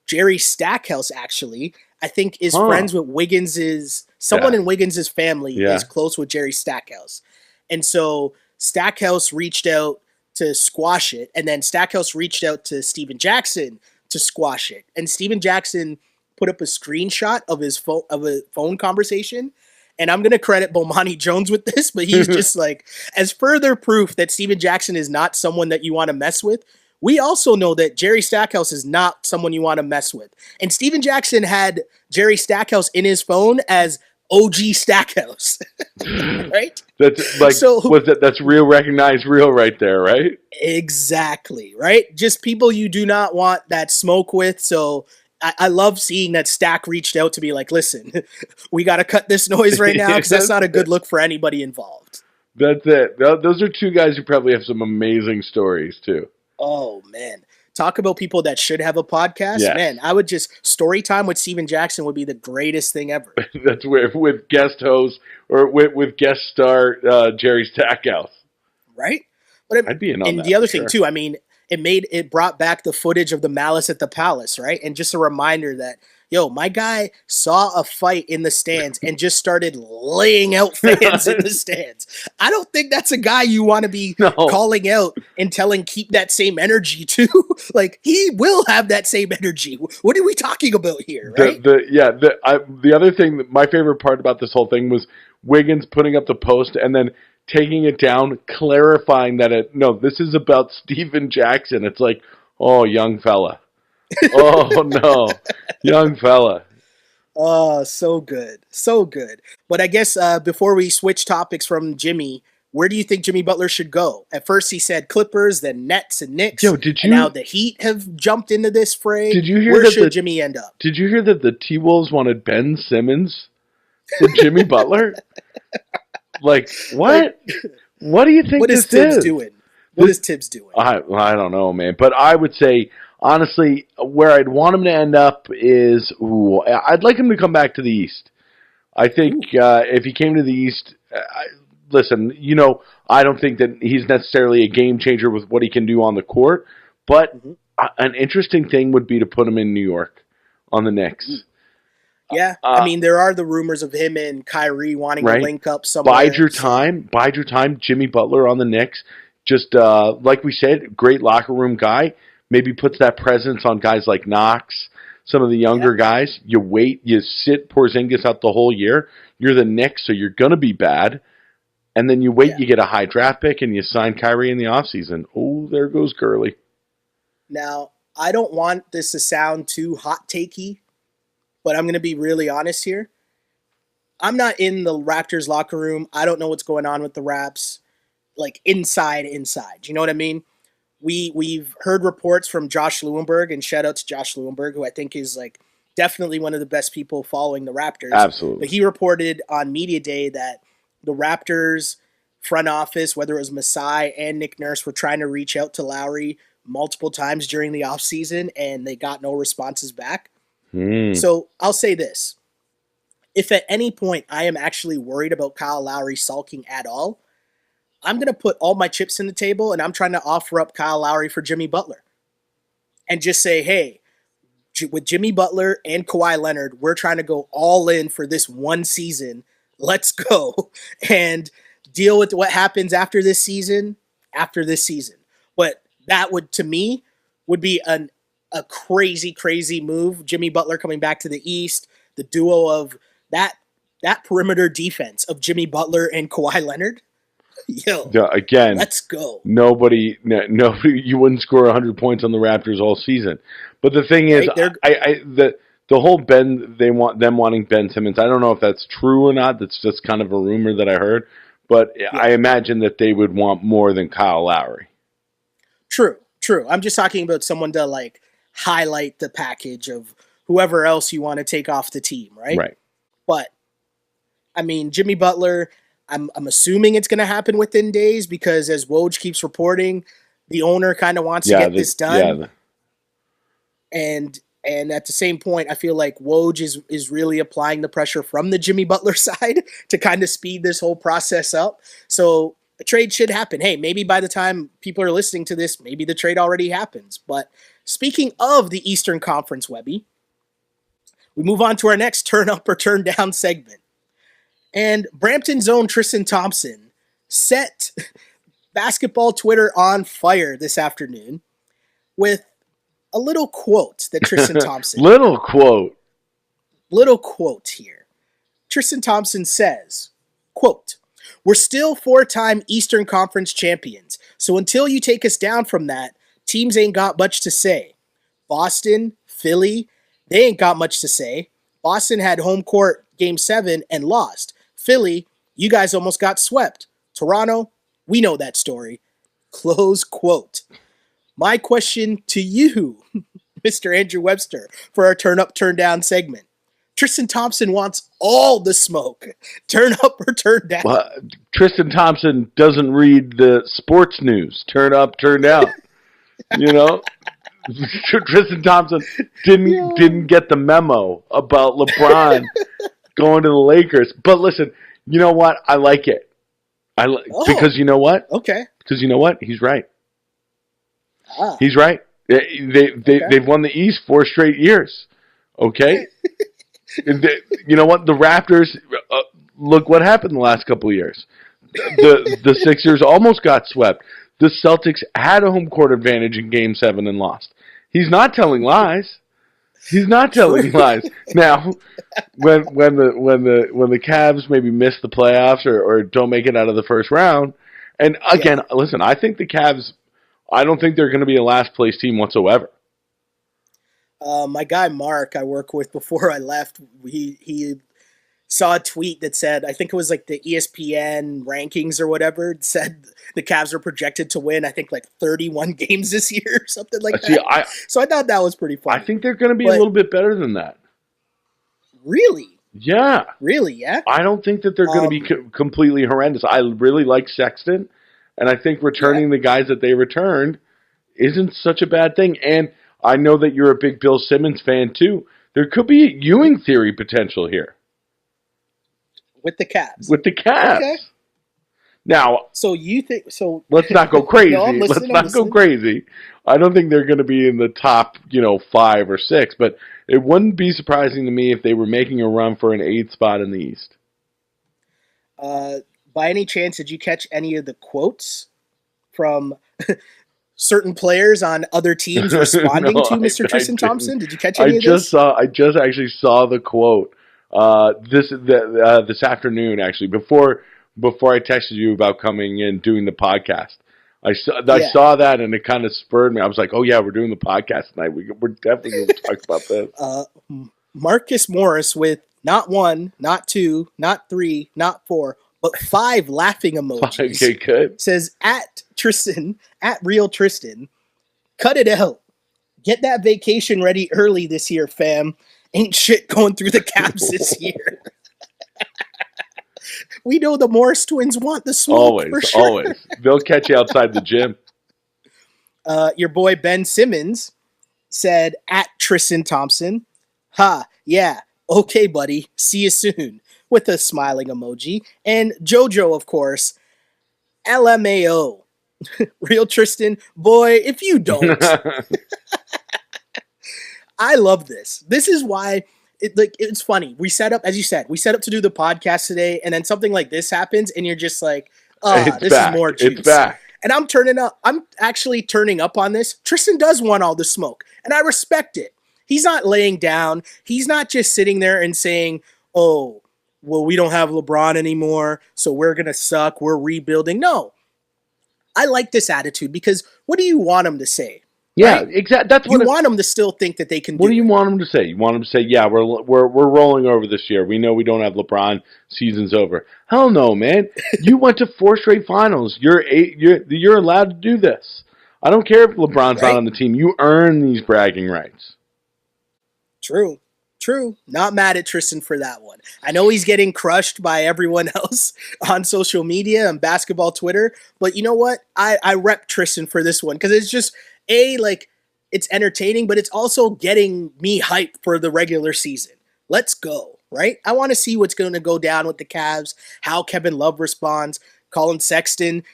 Jerry Stackhouse actually, I think, is friends with someone in Wiggins' family is close with Jerry Stackhouse. And so Stackhouse reached out to squash it, and then Stackhouse reached out to Steven Jackson to squash it. And Steven Jackson put up a screenshot of his phone conversation. And I'm going to credit Bomani Jones with this, but he's just like, as further proof that Steven Jackson is not someone that you want to mess with, we also know that Jerry Stackhouse is not someone you want to mess with. And Steven Jackson had Jerry Stackhouse in his phone as OG Stackhouse, right? That's like, that's real, recognized real right there, right? Exactly, right? Just people you do not want that smoke with. So I love seeing that Stack reached out to be like, listen, we got to cut this noise right now because that's not a good look for anybody involved. That's it. Those are two guys who probably have some amazing stories too. Oh, man. Talk about people that should have a podcast. Yes. Man, I would just story time with Steven Jackson would be the greatest thing ever. That's with guest host or with guest star Jerry Stackhouse. Right? But I'd be in on that. And the other thing too, I mean, it brought back the footage of the Malice at the Palace, right? And just a reminder that, yo, my guy saw a fight in the stands and just started laying out fans in the stands. I don't think that's a guy you want to be calling out and telling keep that same energy to. Like, he will have that same energy. What are we talking about here, right? The other thing, my favorite part about this whole thing was Wiggins putting up the post and then taking it down, clarifying that this is about Steven Jackson. It's like, oh, young fella. Oh, no. Young fella. Oh, so good. So good. But I guess before we switch topics from Jimmy, where do you think Jimmy Butler should go? At first he said Clippers, then Nets and Knicks. Yo, and now the Heat have jumped into this fray. Did you hear where should Jimmy end up? Did you hear that the T-Wolves wanted Ben Simmons for Jimmy Butler? Like, what? What do you think what is Tibbs doing? What is Tibbs doing? I don't know, man. But I would say, honestly, where I'd want him to end up is, I'd like him to come back to the East. I think if he came to the East, listen, I don't think that he's necessarily a game changer with what he can do on the court. But an interesting thing would be to put him in New York on the Knicks. Yeah, I mean, there are the rumors of him and Kyrie wanting to link up somewhere. Bide your time. Jimmy Butler on the Knicks. Just like we said, great locker room guy. Maybe puts that presence on guys like Knox, some of the younger guys. You wait, you sit Porzingis out the whole year. You're the Knicks, so you're going to be bad. And then you wait, you get a high draft pick, and you sign Kyrie in the offseason. Oh, there goes Gurley. Now, I don't want this to sound too hot-takey, but I'm going to be really honest here. I'm not in the Raptors locker room. I don't know what's going on with the Raps, like inside. You know what I mean? We've heard reports from Josh Lewenberg, and shout out to Josh Lewenberg, who I think is like definitely one of the best people following the Raptors. Absolutely. But he reported on Media Day that the Raptors front office, whether it was Masai and Nick Nurse, were trying to reach out to Lowry multiple times during the offseason, and they got no responses back. So I'll say this. If at any point I am actually worried about Kyle Lowry sulking at all, I'm going to put all my chips in the table, and I'm trying to offer up Kyle Lowry for Jimmy Butler. and just say, hey, with Jimmy Butler and Kawhi Leonard, we're trying to go all in for this one season. Let's go and deal with what happens after this season. But that would, to me, would be a crazy, crazy move. Jimmy Butler coming back to the East, the duo of that perimeter defense of Jimmy Butler and Kawhi Leonard. Yo, again, let's go. Nobody, you wouldn't score 100 points on the Raptors all season. But the thing is, the whole wanting Ben Simmons, I don't know if that's true or not. That's just kind of a rumor that I heard. But I imagine that they would want more than Kyle Lowry. True. I'm just talking about someone to like highlight the package of whoever else you want to take off the team, right? Right. But I mean, Jimmy Butler, I'm assuming it's going to happen within days because as Woj keeps reporting, the owner kind of wants to get this done. And at the same point, I feel like Woj is really applying the pressure from the Jimmy Butler side to kind of speed this whole process up. So a trade should happen. Hey, maybe by the time people are listening to this, maybe the trade already happens. But speaking of the Eastern Conference, Webby, we move on to our next turn up or turn down segment. And Brampton's own Tristan Thompson set basketball Twitter on fire this afternoon with a little quote that Tristan Thompson... Little quote here. Tristan Thompson says, quote, "We're still 4-time Eastern Conference champions, so until you take us down from that, teams ain't got much to say. Boston, Philly, they ain't got much to say. Boston had home court Game 7 and lost. Philly, you guys almost got swept. Toronto, we know that story." Close quote. My question to you, Mr. Andrew Webster, for our turn up, turn down segment. Tristan Thompson wants all the smoke. Turn up or turn down? Well, Tristan Thompson doesn't read the sports news. Turn up, turn down. You know? Tristan Thompson didn't get the memo about LeBron going to the Lakers. But listen, you know what? I like it. Because you know what? Okay. Because you know what? He's right. He's right. They've won the East 4 straight years. Okay? You know what? The Raptors, look what happened the last couple of years. The Sixers almost got swept. The Celtics had a home court advantage in Game 7 and lost. He's not telling lies. Now, when the Cavs maybe miss the playoffs or don't make it out of the first round, and again, listen, I think the Cavs, I don't think they're going to be a last place team whatsoever. My guy Mark, I work with before I left, he saw a tweet that said, I think it was like the ESPN rankings or whatever, it said the Cavs are projected to win, I think, like 31 games this year or something like that. So I thought that was pretty funny. I think they're going to be a little bit better than that. Really? Yeah. Really, yeah? I don't think that they're going to be completely horrendous. I really like Sexton, and I think returning the guys that they returned isn't such a bad thing. And I know that you're a big Bill Simmons fan, too. There could be a Ewing theory potential here. With the Cavs. Okay. Now, so you think so? Let's not go crazy. Let's not go crazy. I don't think they're going to be in the top, 5 or 6, but it wouldn't be surprising to me if they were making a run for an 8th spot in the East. By any chance, did you catch any of the quotes from certain players on other teams responding to Mr. Tristan Thompson? Did you catch any of this? I just actually saw the quote this afternoon, actually, before I texted you about coming and doing the podcast. I saw that, and it kind of spurred me. I was like, oh, yeah, we're doing the podcast tonight. We're definitely going to talk about this. Marcus Morris with not 1, not 2, not 3, not 4, but 5 laughing emojis. Okay, good. Says, at real Tristan, cut it out. Get that vacation ready early this year, fam. Ain't shit going through the Cavs this year. We know the Morris twins want the smoke. Always, for sure. Always. They'll catch you outside the gym. Your boy Ben Simmons said, at Tristan Thompson, yeah, okay, buddy, see you soon, with a smiling emoji. And JoJo, of course, LMAO. Real Tristan, boy, if you don't. I love this. This is why it's funny. We set up, as you said, we set up to do the podcast today, and then something like this happens, and you're just like, this is more juice. It's back. And I'm turning up. I'm actually turning up on this. Tristan does want all the smoke, and I respect it. He's not laying down. He's not just sitting there and saying, oh, well, we don't have LeBron anymore, so we're going to suck. We're rebuilding. No. I like this attitude because what do you want him to say? Yeah, right? exactly. That's what you want them to still think that they can do. What do you want them to say? You want them to say, "Yeah, we're rolling over this year. We know we don't have LeBron. Season's over." Hell no, man. You went to 4 straight finals. You're allowed to do this. I don't care if LeBron's not on the team. You earn these bragging rights. True. Not mad at Tristan for that one. I know he's getting crushed by everyone else on social media and basketball Twitter, but you know what? I rep Tristan for this one because it's just it's entertaining, but it's also getting me hyped for the regular season. Let's go, right? I want to see what's going to go down with the Cavs, how Kevin Love responds. Colin Sexton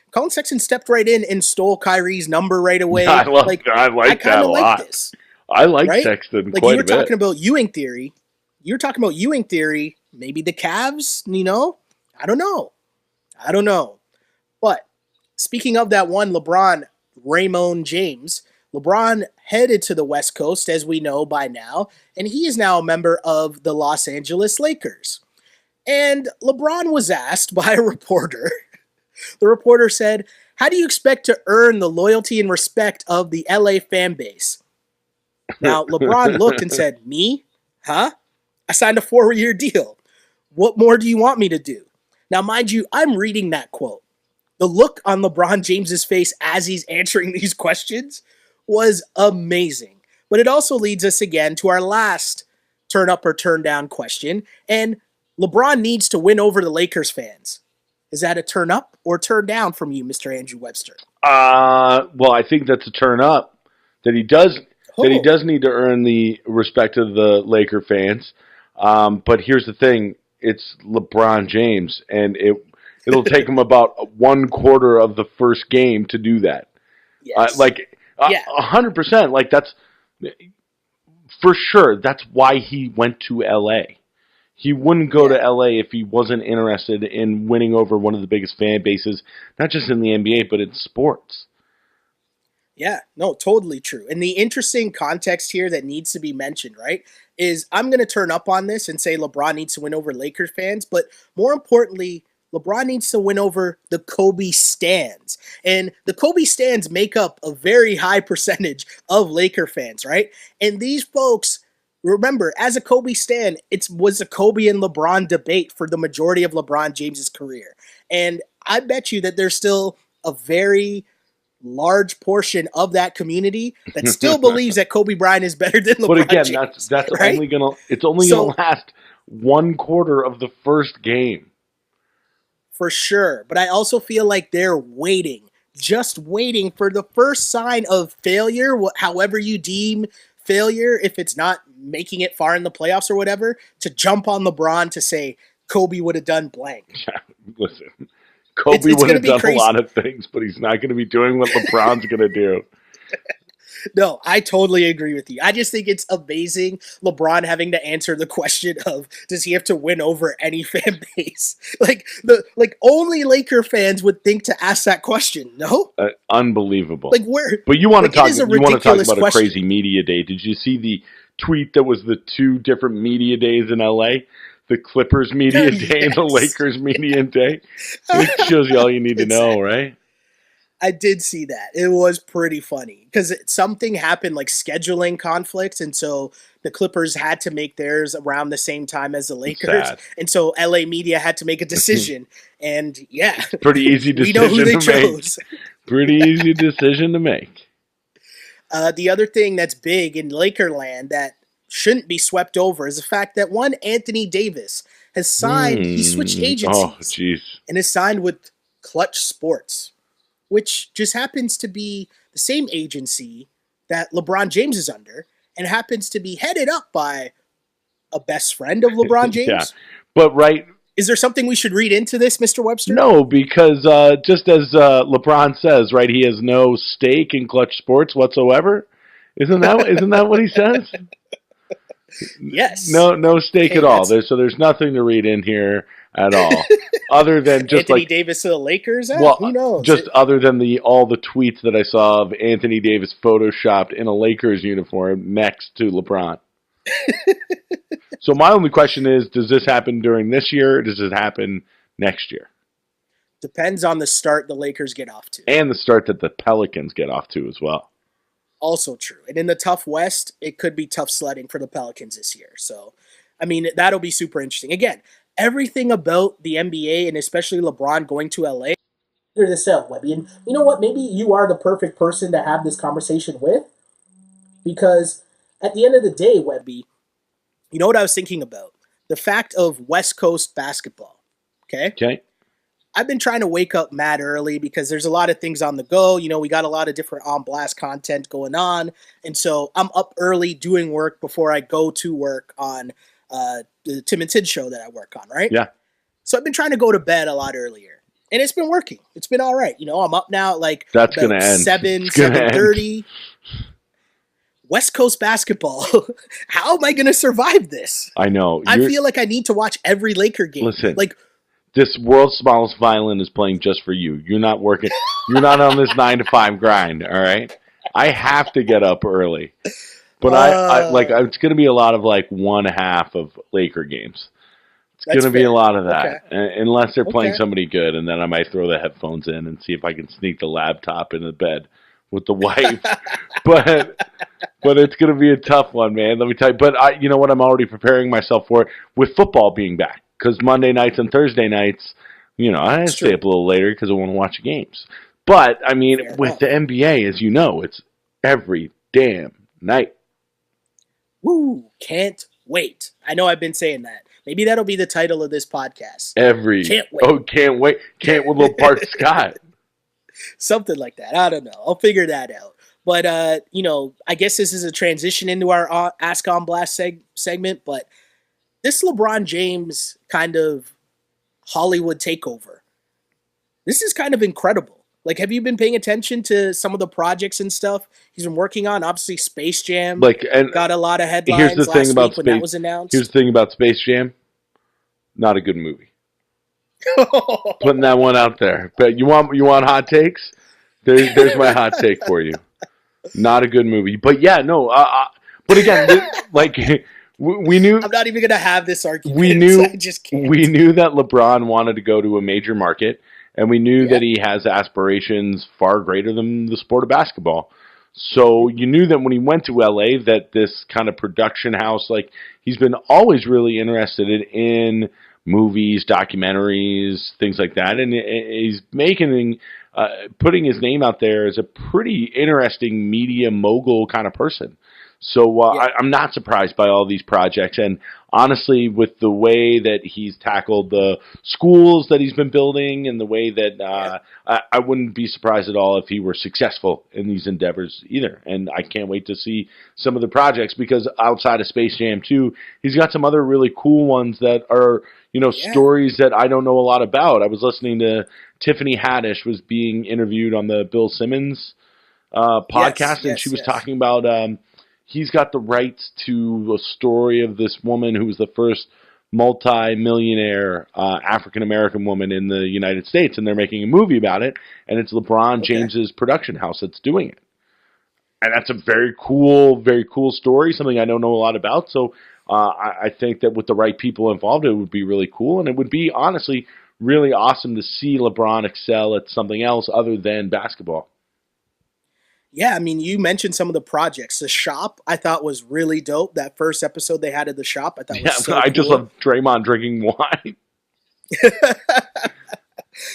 stepped right in and stole Kyrie's number right away. I like that a lot. This. I like Sexton quite a bit. You were talking about Ewing theory. Maybe the Cavs, I don't know. But speaking of that one LeBron, Raymond James, LeBron headed to the West Coast, as we know by now, and he is now a member of the Los Angeles Lakers. And LeBron was asked by a reporter. The reporter said, "How do you expect to earn the loyalty and respect of the LA fan base?" Now, LeBron looked and said, "Me? Huh? I signed a 4-year deal. What more do you want me to do?" Now, mind you, I'm reading that quote. The look on LeBron James's face as he's answering these questions was amazing. But it also leads us again to our last turn up or turn down question. And LeBron needs to win over the Lakers fans. Is that a turn up or turn down from you, Mr. Andrew Webster? Well, I think that's a turn up. That he does need to earn the respect of the Laker fans. But here's the thing. It's LeBron James, and it'll take him about 1/4 of the first game to do that. Yes. 100%. Like, that's for sure. That's why he went to LA. He wouldn't go to LA if he wasn't interested in winning over one of the biggest fan bases, not just in the NBA, but in sports. Yeah, no, totally true. And the interesting context here that needs to be mentioned, right, is I'm going to turn up on this and say LeBron needs to win over Lakers fans, but more importantly, LeBron needs to win over the Kobe stans. And the Kobe stans make up a very high percentage of Laker fans, right? And these folks, remember, as a Kobe stan, it was a Kobe and LeBron debate for the majority of LeBron James's career. And I bet you that there's still a very large portion of that community that still believes that Kobe Bryant is better than LeBron But again, James, that's right? only gonna last 1/4 of the first game. For sure. But I also feel like they're just waiting for the first sign of failure, however you deem failure, if it's not making it far in the playoffs or whatever, to jump on LeBron to say Kobe would have done blank. Listen, Kobe would have done a lot of things, but he's not going to be doing what LeBron's going to do. No, I totally agree with you. I just think it's amazing LeBron having to answer the question of, does he have to win over any fan base? Like only Laker fans would think to ask that question. No, unbelievable. Like where? But you want to talk? You want to talk about a crazy media day? Did you see the tweet that was the 2 different media days in LA? The Clippers media day and the Lakers media day. It shows you all you need to know, right? I did see that. It was pretty funny because something happened, like scheduling conflicts, and so the Clippers had to make theirs around the same time as the Lakers, and so LA media had to make a decision. And yeah, pretty easy decision. We know who they chose. Pretty easy decision to make. The other thing that's big in Lakerland that shouldn't be swept over is the fact that one Anthony Davis has signed. He switched agencies and is signed with Clutch Sports, which just happens to be the same agency that LeBron James is under and happens to be headed up by a best friend of LeBron James. Yeah, but right. Is there something we should read into this, Mr. Webster? No, because just as LeBron says, right, he has no stake in Clutch Sports whatsoever. Isn't that what he says? Yes. No stake Okay, at all. There's nothing to read in here at all, other than just Anthony like Davis to the Lakers. Who knows? just other than all the tweets that I saw of Anthony Davis photoshopped in a Lakers uniform next to LeBron. So my only question is, does this happen during this year, or does it happen next year? Depends on the start the Lakers get off to. And the start that the Pelicans get off to as well. Also true. And in the tough West, it could be tough sledding for the Pelicans this year. So, I mean, that'll be super interesting. Again, everything about the NBA and especially LeBron going to LA. Figure this out, Webby. And you know what? Maybe you are the perfect person to have this conversation with. Because at the end of the day, Webby, you know what I was thinking about? The fact of West Coast basketball. Okay? I've been trying to wake up mad early because there's a lot of things on the go. You know, we got a lot of different On Blast content going on. And so I'm up early doing work before I go to work on the Tim and Tid show that I work on, right? Yeah. So I've been trying to go to bed a lot earlier. And it's been working. It's been all right. You know, I'm up now at like that's gonna end. 7:30. West Coast basketball. How am I going to survive this? I know. I feel like I need to watch every Laker game. Listen. Like, this world's smallest violin is playing just for you. You're not working. You're not on this 9 to 5 grind. All right. I have to get up early, but I like. It's going to be a lot of like 1/2 of Laker games. It's going to be a lot of that, unless they're playing somebody good, and then I might throw the headphones in and see if I can sneak the laptop into bed with the wife. but it's going to be a tough one, man. Let me tell you. But you know what? I'm already preparing myself for it with football being back. Because Monday nights and Thursday nights, you know, I stay up a little later because I want to watch games. But, I mean, with the NBA, as you know, it's every damn night. Woo, can't wait. I know I've been saying that. Maybe that'll be the title of this podcast. Can't wait. Oh, can't wait. Can't with little Bart Scott. Something like that. I don't know. I'll figure that out. But, you know, I guess this is a transition into our Ask on Blast segment, but this LeBron James kind of Hollywood takeover, this is kind of incredible. Like, have you been paying attention to some of the projects and stuff he's been working on? Obviously, Space Jam got a lot of headlines last week when that was announced. Here's the thing about Space Jam. Not a good movie. Putting that one out there. But you want hot takes? There's my hot take for you. Not a good movie. But yeah, no. But again, like... We knew. I'm not even going to have this argument. We knew. I just can't. We knew that LeBron wanted to go to a major market, and we knew that he has aspirations far greater than the sport of basketball. So you knew that when he went to LA, that this kind of production house, like he's been always really interested in movies, documentaries, things like that, and he's putting his name out there as a pretty interesting media mogul kind of person. So I'm not surprised by all these projects. And honestly, with the way that he's tackled the schools that he's been building and the way that I wouldn't be surprised at all if he were successful in these endeavors either. And I can't wait to see some of the projects because outside of Space Jam 2, he's got some other really cool ones that are, you know, stories that I don't know a lot about. I was listening to Tiffany Haddish was being interviewed on the Bill Simmons podcast, and she was talking about he's got the rights to a story of this woman who was the first multi-millionaire African-American woman in the United States, and they're making a movie about it, and it's LeBron James's production house that's doing it. And that's a very cool story, something I don't know a lot about, so I think that with the right people involved, it would be really cool, and it would be, honestly, really awesome to see LeBron excel at something else other than basketball. Yeah, I mean, you mentioned some of the projects. The Shop, I thought was really dope. That first episode they had of The Shop, I thought was so cool. I just love Draymond drinking wine.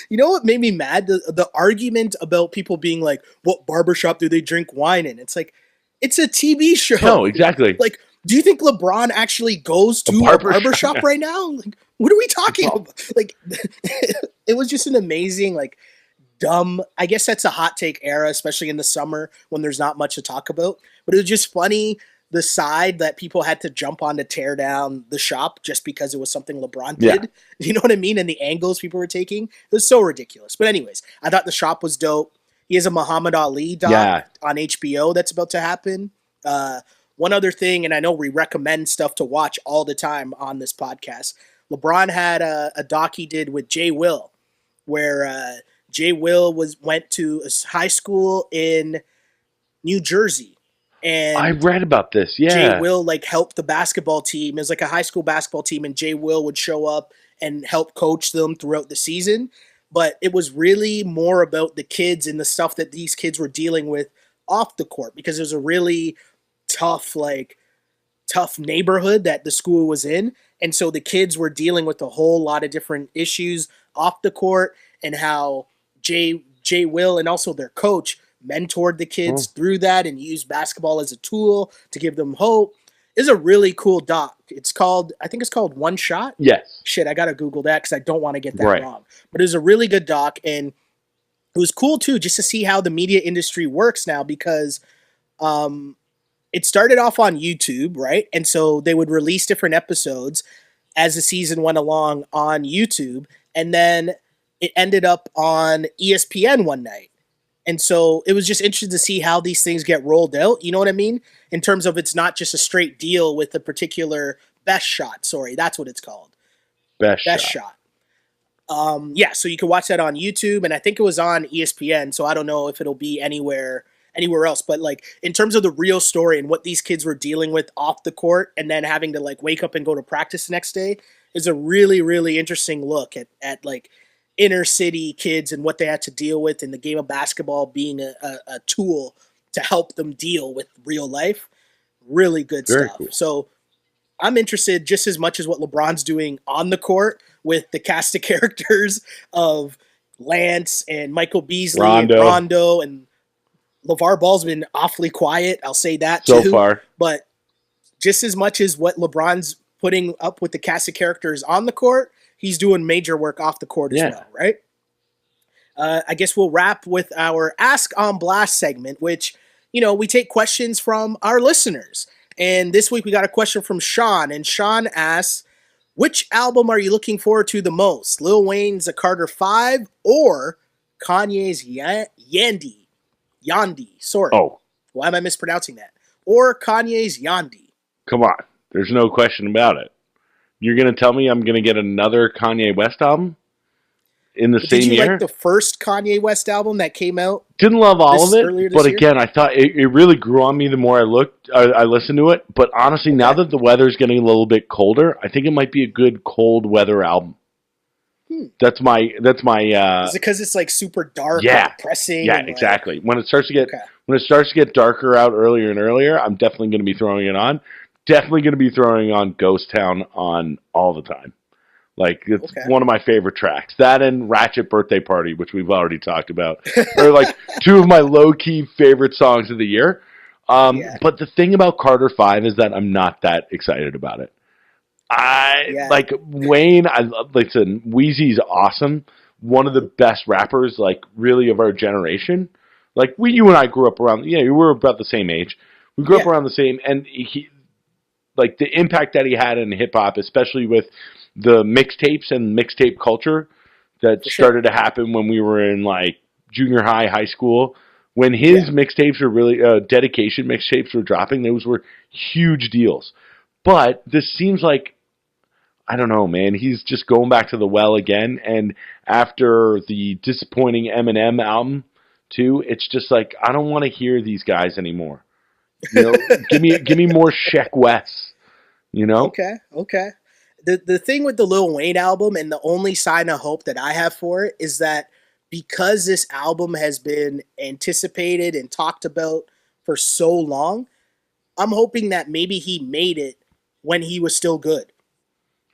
You know what made me mad? The argument about people being like, what barbershop do they drink wine in? It's like, it's a TV show. No, exactly. Like, do you think LeBron actually goes to a barbershop right now? Like, what are we talking about? Like, it was just an amazing, like, dumb. I guess that's a hot take era, especially in the summer when there's not much to talk about. But it was just funny the side that people had to jump on to tear down The Shop just because it was something LeBron did. Yeah. You know what I mean? And the angles people were taking. It was so ridiculous. But anyways, I thought The Shop was dope. He has a Muhammad Ali doc on HBO that's about to happen. One other thing, and I know we recommend stuff to watch all the time on this podcast. LeBron had a doc he did with Jay Will, where Jay Will went to a high school in New Jersey, and I read about this. Yeah, Jay Will like helped the basketball team. It was like a high school basketball team, and Jay Will would show up and help coach them throughout the season. But it was really more about the kids and the stuff that these kids were dealing with off the court, because it was a really tough neighborhood that the school was in. And so the kids were dealing with a whole lot of different issues off the court, and how Jay Will and also their coach mentored the kids through that and used basketball as a tool to give them hope. It's a really cool doc. I think it's called One Shot. Yes. Shit, I got to Google that because I don't want to get that wrong. But it was a really good doc, and it was cool too just to see how the media industry works now, because it started off on YouTube, right? And so they would release different episodes as the season went along on YouTube, and then it ended up on ESPN one night. And so it was just interesting to see how these things get rolled out. You know what I mean? In terms of, it's not just a straight deal with a particular best shot. Sorry, that's what it's called. Best shot. Yeah, so you can watch that on YouTube, and I think it was on ESPN. So I don't know if it'll be anywhere else. But like, in terms of the real story and what these kids were dealing with off the court, and then having to like wake up and go to practice the next day, is a really, really interesting look at like inner city kids and what they had to deal with in the game of basketball, being a tool to help them deal with real life. Really good stuff. Cool. So I'm interested just as much as what LeBron's doing on the court with the cast of characters of Lance and Michael Beasley and Rondo, and LeVar Ball's been awfully quiet. I'll say that so too. far. But just as much as what LeBron's putting up with the cast of characters on the court, he's doing major work off the court as well, right? I guess we'll wrap with our Ask on Blast segment, which, we take questions from our listeners. And this week we got a question from Sean, and Sean asks, which album are you looking forward to the most? Lil Wayne's A Carter V or Kanye's Yandi? Sorry. Oh. Why am I mispronouncing that? Or Kanye's Yandi? Come on. There's no question about it. You're going to tell me I'm going to get another Kanye West album in the same year? Did you like the first Kanye West album that came out? Didn't love all of it, but again, I thought it really grew on me the more I listened to it. But honestly, now that the weather's getting a little bit colder, I think it might be a good cold weather album. That's my. Is it because it's like super dark and depressing? Yeah, exactly. When it starts to get darker out earlier and earlier, I'm definitely going to be throwing it on. Definitely going to be throwing on Ghost Town on all the time. Like, it's one of my favorite tracks. That and Ratchet Birthday Party, which we've already talked about, are like two of my low-key favorite songs of the year. But the thing about Carter V is that I'm not that excited about it. Like Wayne, listen, Wheezy's awesome. One of the best rappers, like, really of our generation. Like, you and I grew up around, we were about the same age. We grew up around the same, and he, like, the impact that he had in hip-hop, especially with the mixtapes and mixtape culture that started to happen when we were in, like, junior high, high school. When his mixtapes were really, dedication mixtapes were dropping, those were huge deals. But this seems like, I don't know, man, he's just going back to the well again. And after the disappointing Eminem album, too, it's just like, I don't want to hear these guys anymore. Give me more Sheck West, Okay. The thing with the Lil Wayne album, and the only sign of hope that I have for it, is that because this album has been anticipated and talked about for so long, I'm hoping that maybe he made it when he was still good.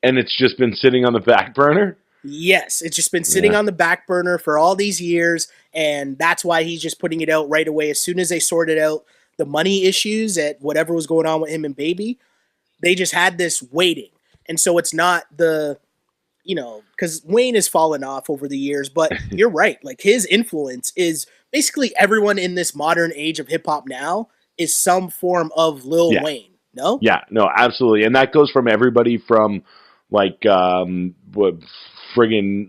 And it's just been sitting on the back burner? Yes, it's just been sitting on the back burner for all these years, and that's why he's just putting it out right away. As soon as they sorted out the money issues at whatever was going on with him and Baby, they just had this waiting. And so it's not because Wayne has fallen off over the years, but you're right. Like, his influence is basically everyone in this modern age of hip hop now is some form of Lil Wayne. No? Yeah, no, absolutely. And that goes from everybody from like friggin'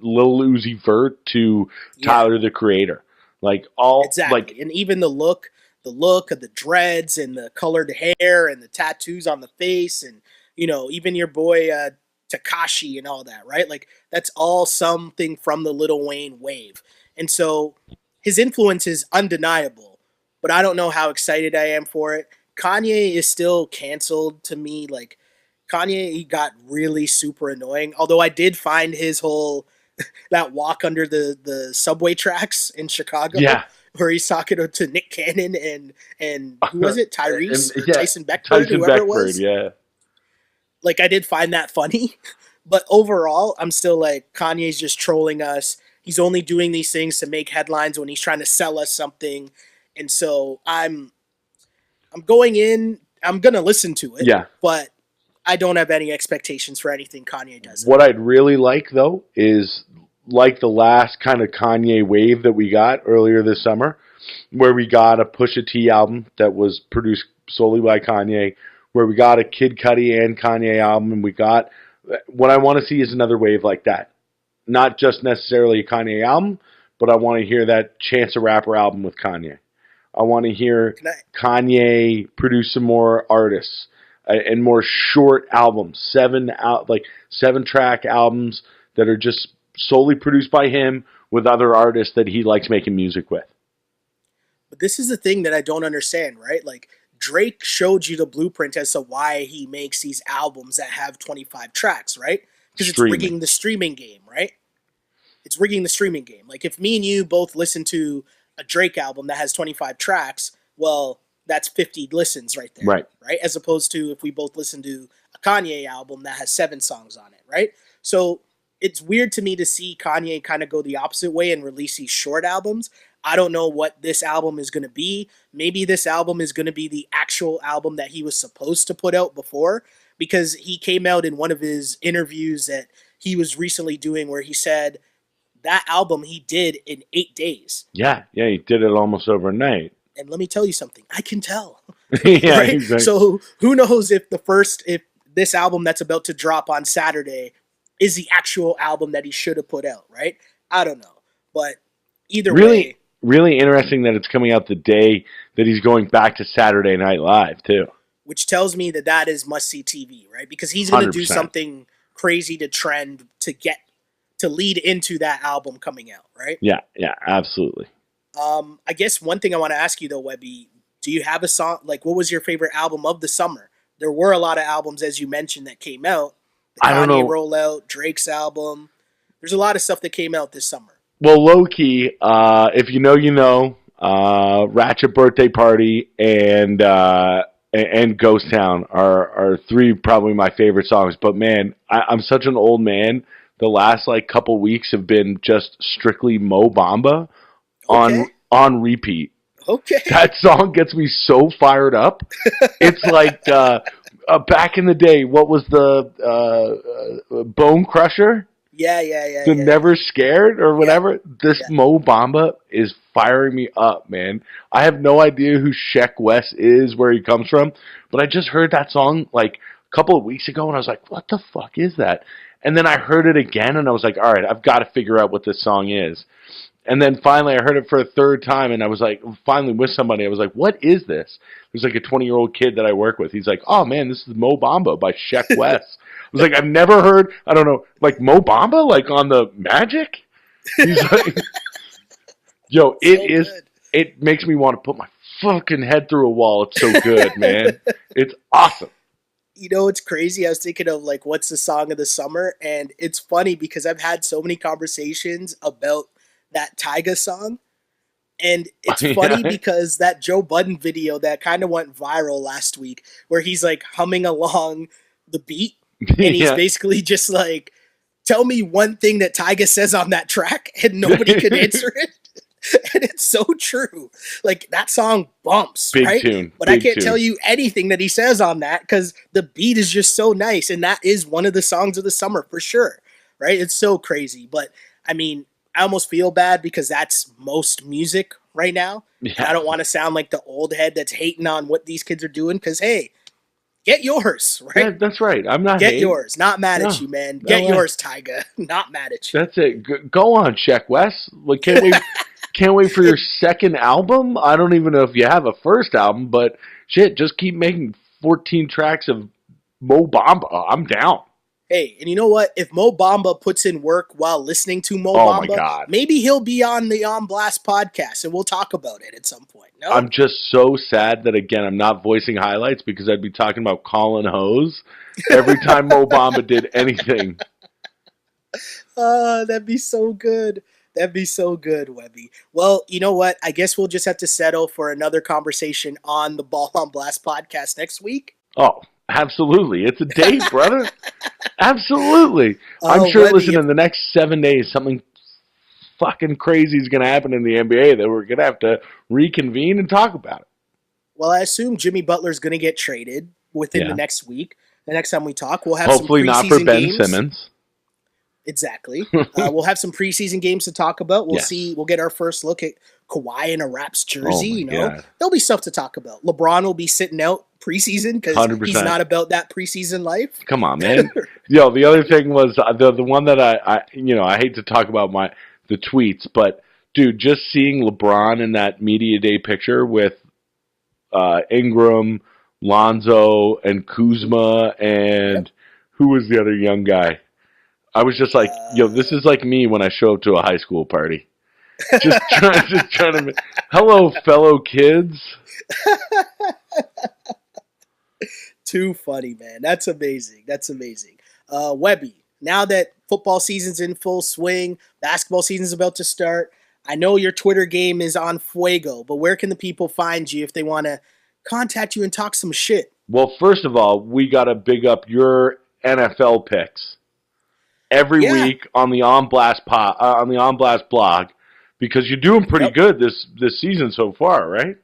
Lil Uzi Vert to Tyler the Creator. Like all exactly. Like, and even the look the look of the dreads and the colored hair and the tattoos on the face, and even your boy Takashi and all that, right? Like that's all something from the Lil Wayne wave. And so his influence is undeniable, but I don't know how excited I am for it. Kanye is still canceled to me. Like Kanye, he got really super annoying. Although I did find his whole that walk under the subway tracks in Chicago, Yeah. where he's talking to Nick Cannon and who was it, Tyrese or Yeah, Tyson Beckford, whoever it was. Yeah. Like I did find that funny, but overall, I'm still like Kanye's just trolling us. He's only doing these things to make headlines when he's trying to sell us something, and so I'm going in. I'm gonna listen to it. Yeah. But I don't have any expectations for anything Kanye does. What I'd really like, though, is like the last kind of Kanye wave that we got earlier this summer, where we got a Pusha T album that was produced solely by Kanye, where we got a Kid Cudi and Kanye album, and we got what I want to see is another wave like that. Not just necessarily a Kanye album, but I want to hear that Chance the Rapper album with Kanye. I want to hear Kanye produce some more artists and more short albums, 7-track albums that are just solely produced by him with other artists that he likes making music with. But this is the thing that I don't understand, right? Like Drake showed you the blueprint as to why he makes these albums that have 25 tracks, right? Because it's rigging the streaming game, right? It's rigging the streaming game. Like if me and you both listen to a Drake album that has 25 tracks, well, that's 50 listens right there. Right? As opposed to if we both listen to a Kanye album that has 7 songs on it, right? So it's weird to me to see Kanye kind of go the opposite way and release these short albums. I don't know what this album is going to be. Maybe this album is going to be the actual album that he was supposed to put out before, because he came out in one of his interviews that he was recently doing where he said that album he did in 8 days. Yeah, he did it almost overnight. And let me tell you something, I can tell. Yeah, right? exactly. So who knows if this album that's about to drop on Saturday is the actual album that he should have put out, right? I don't know. But either way. Really interesting that it's coming out the day that he's going back to Saturday Night Live, too. Which tells me that is must-see TV, right? Because he's going to do something crazy to trend to lead into that album coming out, right? Yeah, absolutely. I guess one thing I want to ask you, though, Webby, do you have a song, like what was your favorite album of the summer? There were a lot of albums, as you mentioned, that came out. The Kanye rollout, Drake's album. There's a lot of stuff that came out this summer. Well, low-key, if you know, you know, Ratchet Birthday Party and Ghost Town are 3 probably my favorite songs. But, man, I'm such an old man. The last, couple weeks have been just strictly Mo Bamba on repeat. Okay. That song gets me so fired up. It's like back in the day, what was the Bone Crusher? Yeah. Never Scared or whatever. This Mo Bamba is firing me up, man. I have no idea who Sheck West is, where he comes from, but I just heard that song a couple of weeks ago, and I was like, what the fuck is that? And then I heard it again, and I was like, all right, I've got to figure out what this song is. And then finally I heard it for a third time, and I was like, finally with somebody, I was like, what is this? There's a 20-year-old kid that I work with. He's like, oh, man, this is Mo Bamba by Sheck West. I was like, I've never heard, I don't know, Mo Bamba, on the Magic? He's like, yo, it makes me want to put my fucking head through a wall. It's so good, man. It's awesome. You know, it's crazy. I was thinking of what's the song of the summer? And it's funny because I've had so many conversations about that Tyga song. And it's funny because that Joe Budden video that kind of went viral last week, where he's humming along the beat. And he's basically just tell me one thing that Tyga says on that track, and nobody can answer it. And it's so true. That song bumps, big right? Tune. But I can't tell you anything that he says on that because the beat is just so nice. And that is one of the songs of the summer for sure, right? It's so crazy. But, I mean, I almost feel bad because that's most music right now. Yeah. I don't want to sound like the old head that's hating on what these kids are doing because, hey, get yours, right? Yeah, that's right. I'm not Get hating. yours. Not mad at you, man. Get yours, Tyga. Not mad at you. That's it. Go on, Sheck West. Can't wait for your second album. I don't even know if you have a first album, but shit, just keep making 14 tracks of Mo Bamba. I'm down. Hey, and you know what? If Mo Bamba puts in work while listening to Mo Oh my Bamba, God. maybe he'll be on the On Blast podcast, and we'll talk about it at some point. No? I'm just so sad that, again, I'm not voicing highlights because I'd be talking about Colin Hose every time Mo Bamba did anything. That'd be so good. That'd be so good, Webby. Well, you know what? I guess we'll just have to settle for another conversation on the Ball on Blast podcast next week. Oh, absolutely. It's a date, brother. Absolutely. I'm Oh, sure, Webby, listen, in the next 7 days, something fucking crazy is going to happen in the NBA that we're going to have to reconvene and talk about it. Well, I assume Jimmy Butler's going to get traded within the next week. The next time we talk, we'll have Hopefully some not for preseason Ben games. Simmons. Exactly. We'll have some preseason games to talk about. We'll Yes. see. We'll get our first look at Kawhi in a Raps Oh jersey. my You know, God. there'll be stuff to talk about. LeBron will be sitting out preseason because 100%. he's not about that preseason life. Come on, man. Yo, the other thing was the one that I hate to talk about the tweets, but dude, just seeing LeBron in that media day picture with Ingram, Lonzo, and Kuzma, and who was the other young guy? I was just like, yo, this is like me when I show up to a high school party. Just trying to. Hello, fellow kids. Too funny, man. That's amazing. That's amazing. Webby, now that football season's in full swing, basketball season's about to start, I know your Twitter game is on fuego, but where can the people find you if they want to contact you and talk some shit? Well, first of all, we got to big up your NFL picks every week on the On Blast blog because you're doing pretty good this season so far, right?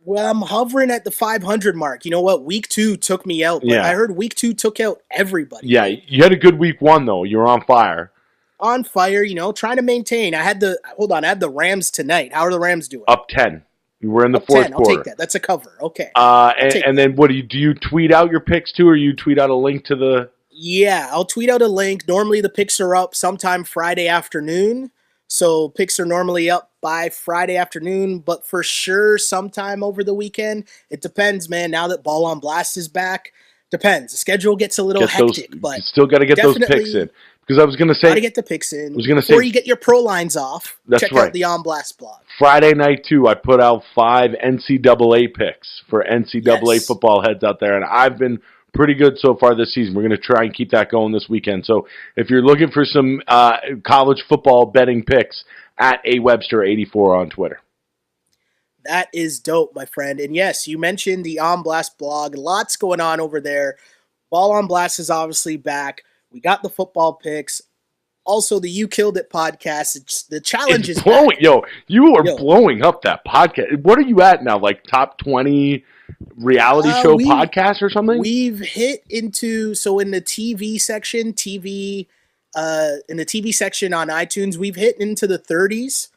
Well, I'm hovering at the 500 mark. You know what? Week 2 took me out, but I heard week 2 took out everybody. Yeah, you had a good week 1 though. You're on fire. On fire, trying to maintain. I had the Rams tonight. How are the Rams doing? Up 10. We're in the fourth 10. quarter. I'll take that. That's a cover. Okay. And then what do you tweet out your picks too, or you tweet out a link to the? Yeah, I'll tweet out a link. Normally the picks are up sometime Friday afternoon. So picks are normally up by Friday afternoon, but for sure sometime over the weekend. It depends, man. Now that Ball on Blast is back, depends. The schedule gets a little hectic, but you still got to get those picks in. Because I was going to say, got to get the picks in. I was going to say, before you get your pro lines off, check out the On Blast blog. Friday night too, I put out 5 NCAA picks for NCAA football heads out there, and I've been pretty good so far this season. We're going to try and keep that going this weekend. So if you're looking for some college football betting picks, at AWebster84 on Twitter. That is dope, my friend. And yes, you mentioned the On Blast blog. Lots going on over there. Ball on Blast is obviously back. We got the football picks. Also, the You Killed It podcast. The challenge is blowing. back. You are blowing up that podcast. What are you at now? Like top 20 reality show podcasts or something? We've hit into, so in the TV section, in the TV section on iTunes, we've hit into the 30s,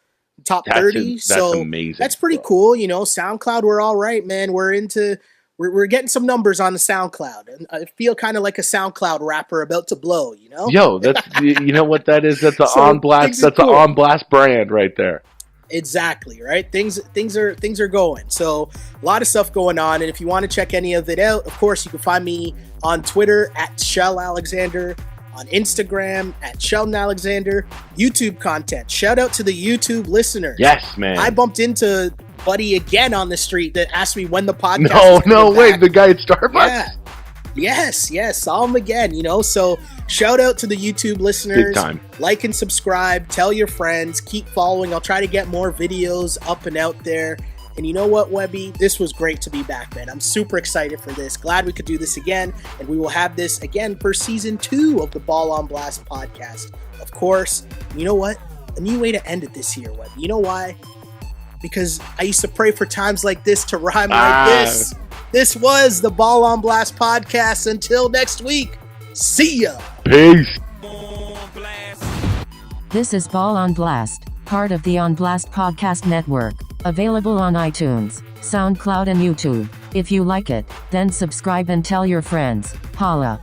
top 30. That's so amazing. That's pretty cool. SoundCloud, we're all right, man. We're getting some numbers on the SoundCloud, and I feel kind of like a SoundCloud rapper about to blow. Yo, that's you know what that is? That's an On Blast. That's an On Blast brand right there. Exactly, right? Things are going. So a lot of stuff going on, and if you want to check any of it out, of course, you can find me on Twitter at Shell Alexander, on Instagram at Sheldon Alexander, YouTube content. Shout out to the YouTube listeners. Yes, man. I bumped into Buddy again on the street that asked me when the podcast. No way, the guy at Starbucks. Yeah. Yes, saw him again. So shout out to the YouTube listeners. Big time. Like and subscribe. Tell your friends. Keep following. I'll try to get more videos up and out there. And you know what, Webby? This was great to be back, man. I'm super excited for this. Glad we could do this again. And we will have this again for season 2 of the Ball on Blast podcast. Of course, you know what? A new way to end it this year, Webby. You know why? Because I used to pray for times like this to rhyme like this. This was the Ball on Blast podcast. Until next week, see ya. Peace. This is Ball on Blast, part of the On Blast Podcast Network, available on iTunes, SoundCloud, and YouTube. If you like it, then subscribe and tell your friends. Holla.